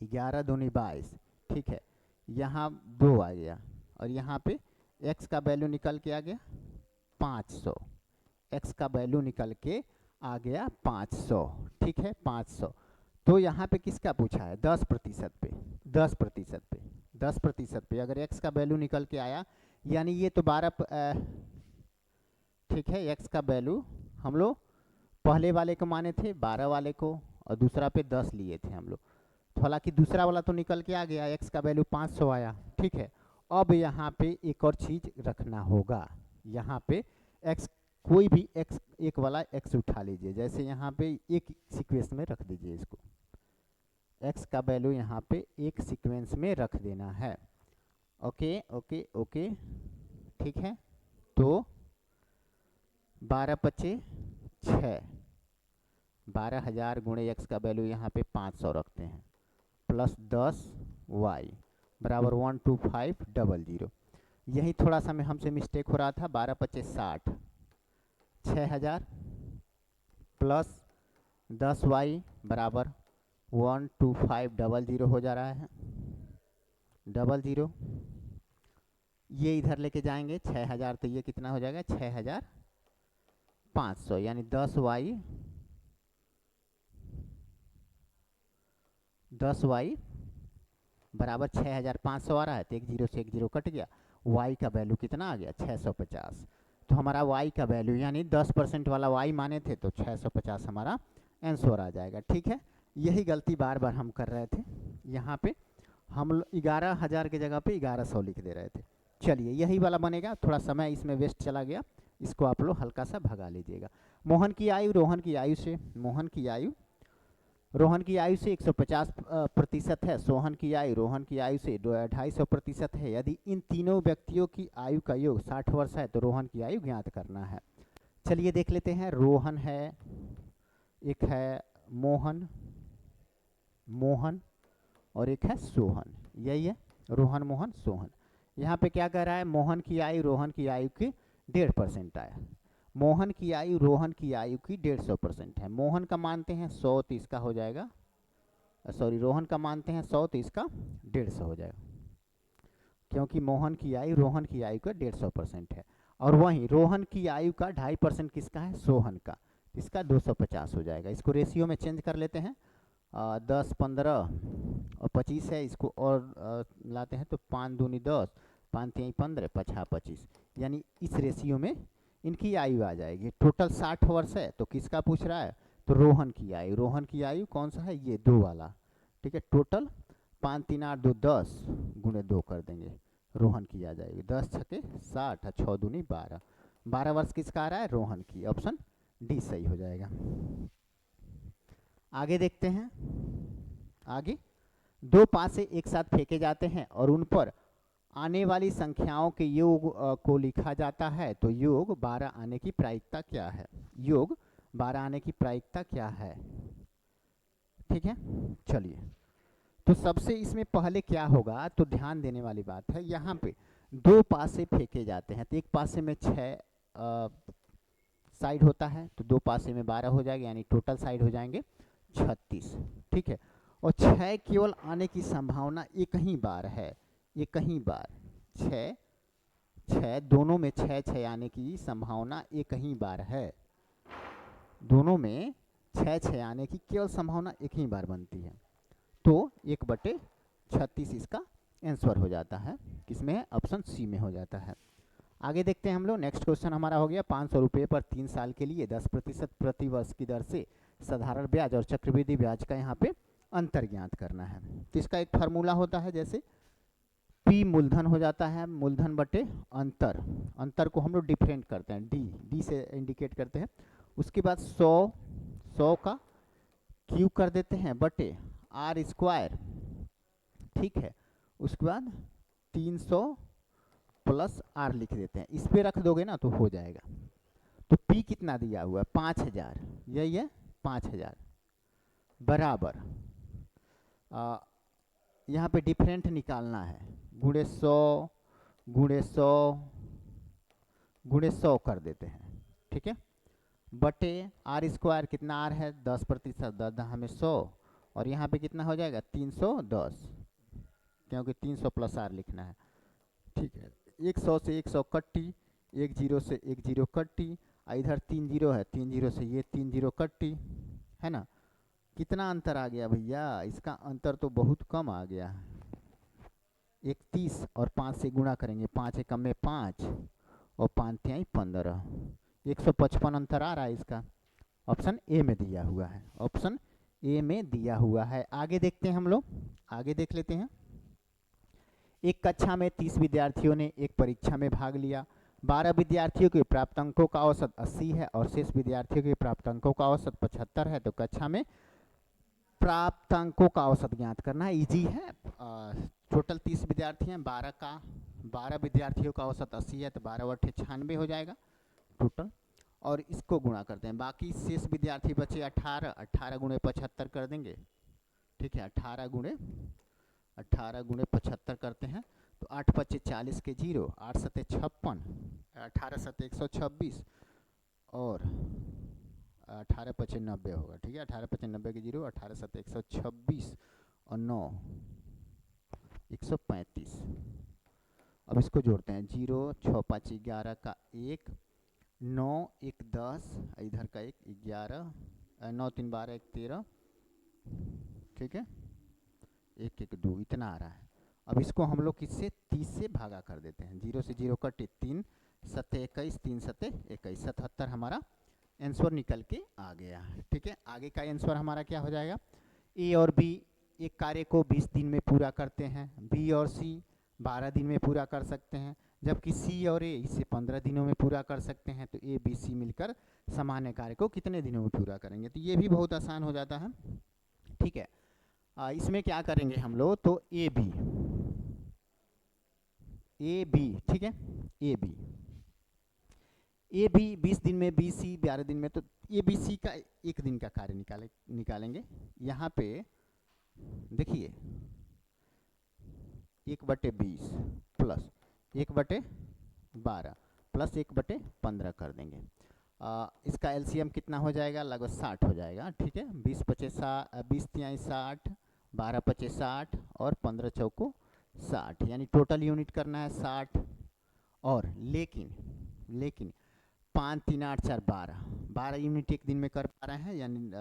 11 दूनी 22। ठीक है, यहाँ 2 आ गया, और यहाँ पे x का वैल्यू निकल के आ गया 500, x का वैल्यू निकल के आ गया 500। ठीक है, 500। तो यहाँ पे किसका पूछा है, 10% पे, 10% पे, 10% पे अगर x का वैल्यू निकल के आया, यानी ये तो 12। ठीक है, x का वैल्यू हम लोग पहले वाले को माने थे 12 वाले को, और दूसरा पे 10 लिए थे हम लोग, तो हालांकि दूसरा वाला तो निकल के आ गया, x का वैल्यू 500 आया। ठीक है, अब यहाँ पे एक और चीज़ रखना होगा, यहाँ पे x कोई भी x एक वाला x उठा लीजिए, जैसे यहाँ पे एक सीक्वेंस में रख दीजिए इसको, x का वैल्यू यहाँ पे एक सीक्वेंस में रख देना है। ओके ओके ओके, ठीक है, तो 12 पचे 6, 12,000 गुणे x का वैल्यू यहाँ पे 500 रखते हैं, प्लस 10y बराबर 12500। यही थोड़ा सा में हमसे मिस्टेक हो रहा था, 12 पचे 60, 6,000 प्लस 10y बराबर 12500 हो जा रहा है, 00 ये इधर लेके जाएंगे 6,000, तो ये कितना हो जाएगा 6,500, यानी 10y बराबर 6,500 आ रहा है, तो एक जीरो से एक जीरो कट गया, y का वैल्यू कितना आ गया 650। तो हमारा y का वैल्यू यानी 10% वाला y माने थे, तो 650 हमारा आंसर आ जाएगा। ठीक है, यही गलती बार बार हम कर रहे थे, यहाँ पे हम 11,000 की जगह पे 1100 लिख दे रहे थे। चलिए यही वाला बनेगा, थोड़ा समय इसमें वेस्ट चला गया, इसको आप लोग हल्का सा भगा लीजिएगा। मोहन की आयु रोहन की आयु से, मोहन की आयु रोहन की आयु से 150% है, सोहन की आयु रोहन की आयु से 250% है। यदि इन तीनों व्यक्तियों की आयु का योग 60 वर्ष है, तो रोहन की आयु ज्ञात करना है। चलिए देख लेते हैं, रोहन है, एक है मोहन, मोहन और एक है सोहन, यही है रोहन मोहन सोहन। यहाँ पे क्या कह रहा है, मोहन की आयु रोहन की आयु की 1.5% आया, मोहन की आयु रोहन की आयु की 150% है। मोहन का मानते हैं 100, तो इसका हो जाएगा, सॉरी रोहन का मानते हैं 100, तो इसका 150 हो जाएगा। क्योंकि मोहन की आयु रोहन की आयु का 150% है, और वहीं रोहन की आयु का 2.5% किसका है, सोहन का, इसका 250 हो जाएगा। इसको रेशियो में चेंज कर लेते हैं, 10 15 और 25 है, इसको और लाते हैं तो 5 दूनी 10, 5 3 15, 5 25, यानी इस रेशियो में इनकी आयु आ जाएगी। टोटल 60 वर्ष है, तो किसका पूछ रहा है, तो रोहन की आयु, रोहन की आयु कौन सा है, ये 2 वाला, ठीक है। टोटल 5 3 8 2 10 गुणे 2 कर देंगे, रोहन की आ जाएगी, 10 छके 60 और 6 दूनी 12, 12 वर्ष किसका आ रहा है, रोहन की, ऑप्शन डी सही हो जाएगा। आगे देखते हैं, आगे दो पासे एक साथ फेंके जाते हैं और उन पर आने वाली संख्याओं के योग को लिखा जाता है, तो योग 12 आने की प्रायिकता क्या है, योग 12 आने की प्रायिकता क्या है, ठीक है। चलिए, तो सबसे इसमें पहले क्या होगा, तो ध्यान देने वाली बात है, यहाँ पे दो पासे फेंके जाते हैं, तो एक पासे में 6 साइड होता है, तो दो पासे में 12 हो जाएगा, यानी टोटल साइड हो जाएंगे 36, ठीक है। और 6 केवल आने की संभावना एक ही बार है, एक ही बार, 6 दोनों में 6 आने की संभावना एक ही बार है, दोनों में 6 आने की केवल संभावना एक ही बार बनती है, तो 1/36 इसका आंसर हो जाता है, किसमें है, ऑप्शन सी में हो जाता है। आगे देखते हैं हम लोग, नेक्स्ट क्वेश्चन हमारा हो गया, 500 रुपये पर 3 साल के लिए 10% प्रति वर्ष की दर से साधारण ब्याज और चक्रवृद्धि ब्याज का यहाँ पे अंतर ज्ञात करना है। तो इसका एक फार्मूला होता है, जैसे P मूलधन हो जाता है, मूलधन बटे अंतर, अंतर को हम लोग डिफरेंट करते हैं, डी से इंडिकेट करते हैं, उसके बाद 100 का क्यू कर देते हैं बटे आर स्क्वायर, ठीक है। उसके बाद 300 प्लस आर लिख देते हैं, इस पे रख दोगे ना तो हो जाएगा। तो P कितना दिया हुआ है, 5000, यही है 5000, बराबर यहाँ पे डिफरेंट निकालना है, गुणे 100 गुणे 100 गुणे 100 कर देते हैं, ठीक है, बटे आर स्क्वायर, कितना आर है 10%, 10 हमें 100, और यहाँ पे कितना हो जाएगा 310, क्योंकि 300 प्लस आर लिखना है, ठीक है। 100 से 100 कट्टी, 10 से 10 कट्टी, इधर 3 0 है, 3 0 से ये 3 0 कट्टी, है ना। कितना अंतर आ गया भैया, इसका अंतर तो बहुत कम आ गया, 31 और 5 से गुणा करेंगे, 5 एकम में 5 और 5 तिहाई 15, 155 अंतर आ रहा है इसका, ऑप्शन ए में दिया हुआ है, ऑप्शन ए में दिया हुआ है। आगे देखते हैं हम लोग, आगे देख लेते हैं, एक कक्षा में 30 विद्यार्थियों ने एक परीक्षा में भाग लिया, 12 विद्यार्थियों के प्राप्त अंकों का औसत 80 है और शेष विद्यार्थियों के प्राप्त अंकों का औसत 75 है, तो कक्षा में प्राप्त अंकों का औसत ज्ञात करना है, इजी है। टोटल 30 विद्यार्थी हैं, 12 विद्यार्थियों का औसत 80 है, तो 12 बटे 96 हो जाएगा टोटल, और इसको गुणा करते हैं, बाकी शेष विद्यार्थी बचे 18 गुणे 75 कर देंगे, ठीक है, 18 गुणे 75 करते हैं, तो 8 5 40 के 0, 8 7 56, 18 7 126 और 18 5 90 होगा, ठीक है, 18 5 90 के 0, 18 7 126 और 9 135। अब इसको जोड़ते हैं, 0 6 5 11 का 1, 9 1 10, इधर का 1 11, 9 3 12 1 13, ठीक है, 1 1 2 इतना आ रहा है। अब इसको हम लोग किससे 30 से भागा कर देते हैं, 0 से 0 कटे, 3 7 21, 3 7 21, 77 हमारा आंसर निकल के आ गया, ठीक है। आगे का आंसर हमारा क्या हो जाएगा, ए और बी एक कार्य को 20 दिन में पूरा करते हैं, बी और सी 12 दिन में पूरा कर सकते हैं, जबकि सी और ए इसे 15 दिनों में पूरा कर सकते हैं, तो ए बी सी मिलकर सामान्य कार्य को कितने दिनों में पूरा करेंगे, तो ये भी बहुत आसान हो जाता है, ठीक है। इसमें क्या करेंगे हम लोग, तो ए बी, ठीक है, ए बी 20 दिन में, बी सी 12 दिन में, तो ए बी सी का एक दिन का कार्य निकालेंगे। यहाँ पे देखिए 1/20 प्लस 1/12 प्लस 1/15 कर देंगे, इसका एलसीएम कितना हो जाएगा, लगभग 60 हो जाएगा, ठीक है। 20 तिहाई 60, 12 पचे 60 और 15 चौको 60, यानी टोटल यूनिट करना है 60। और लेकिन 5 3 8 4 12 यूनिट एक दिन में कर पा रहे हैं, यानी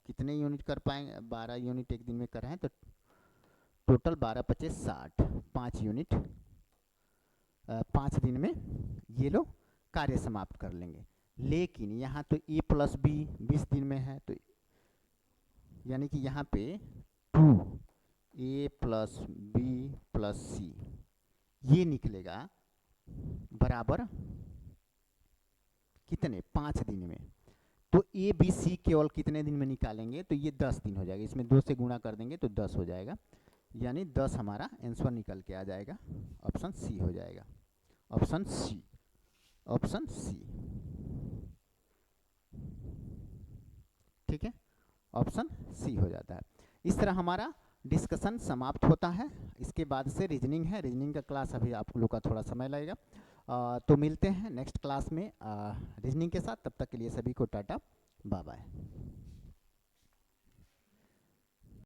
कितने यूनिट कर पाएंगे, 12 यूनिट एक दिन में कर रहे हैं, तो टोटल 12 25 60, 5 यूनिट 5 दिन में ये लोग कार्य समाप्त कर लेंगे। लेकिन यहाँ तो ए प्लस बी 20 दिन में है, तो यानी कि यहाँ पे 2a प्लस बी प्लस सी ये निकलेगा बराबर कितने, 5 दिन में। तो ए बी सी केवल कितने दिन में निकालेंगे, तो ये 10 दिन हो जाएगा, इसमें 2 से गुणा कर देंगे तो 10 हो जाएगा, यानी 10 हमारा आंसर निकल के आ जाएगा, ऑप्शन सी हो जाएगा, ऑप्शन सी, ऑप्शन सी। ठीक है, ऑप्शन सी हो जाता है। इस तरह हमारा डिस्कशन समाप्त होता है। इसके बाद से रीजनिंग है, रीजनिंग का क्लास अभी आप लोग का थोड़ा समय लगेगा, तो मिलते हैं नेक्स्ट क्लास में रीजनिंग के साथ। तब तक के लिए सभी को टाटा बाय बाय।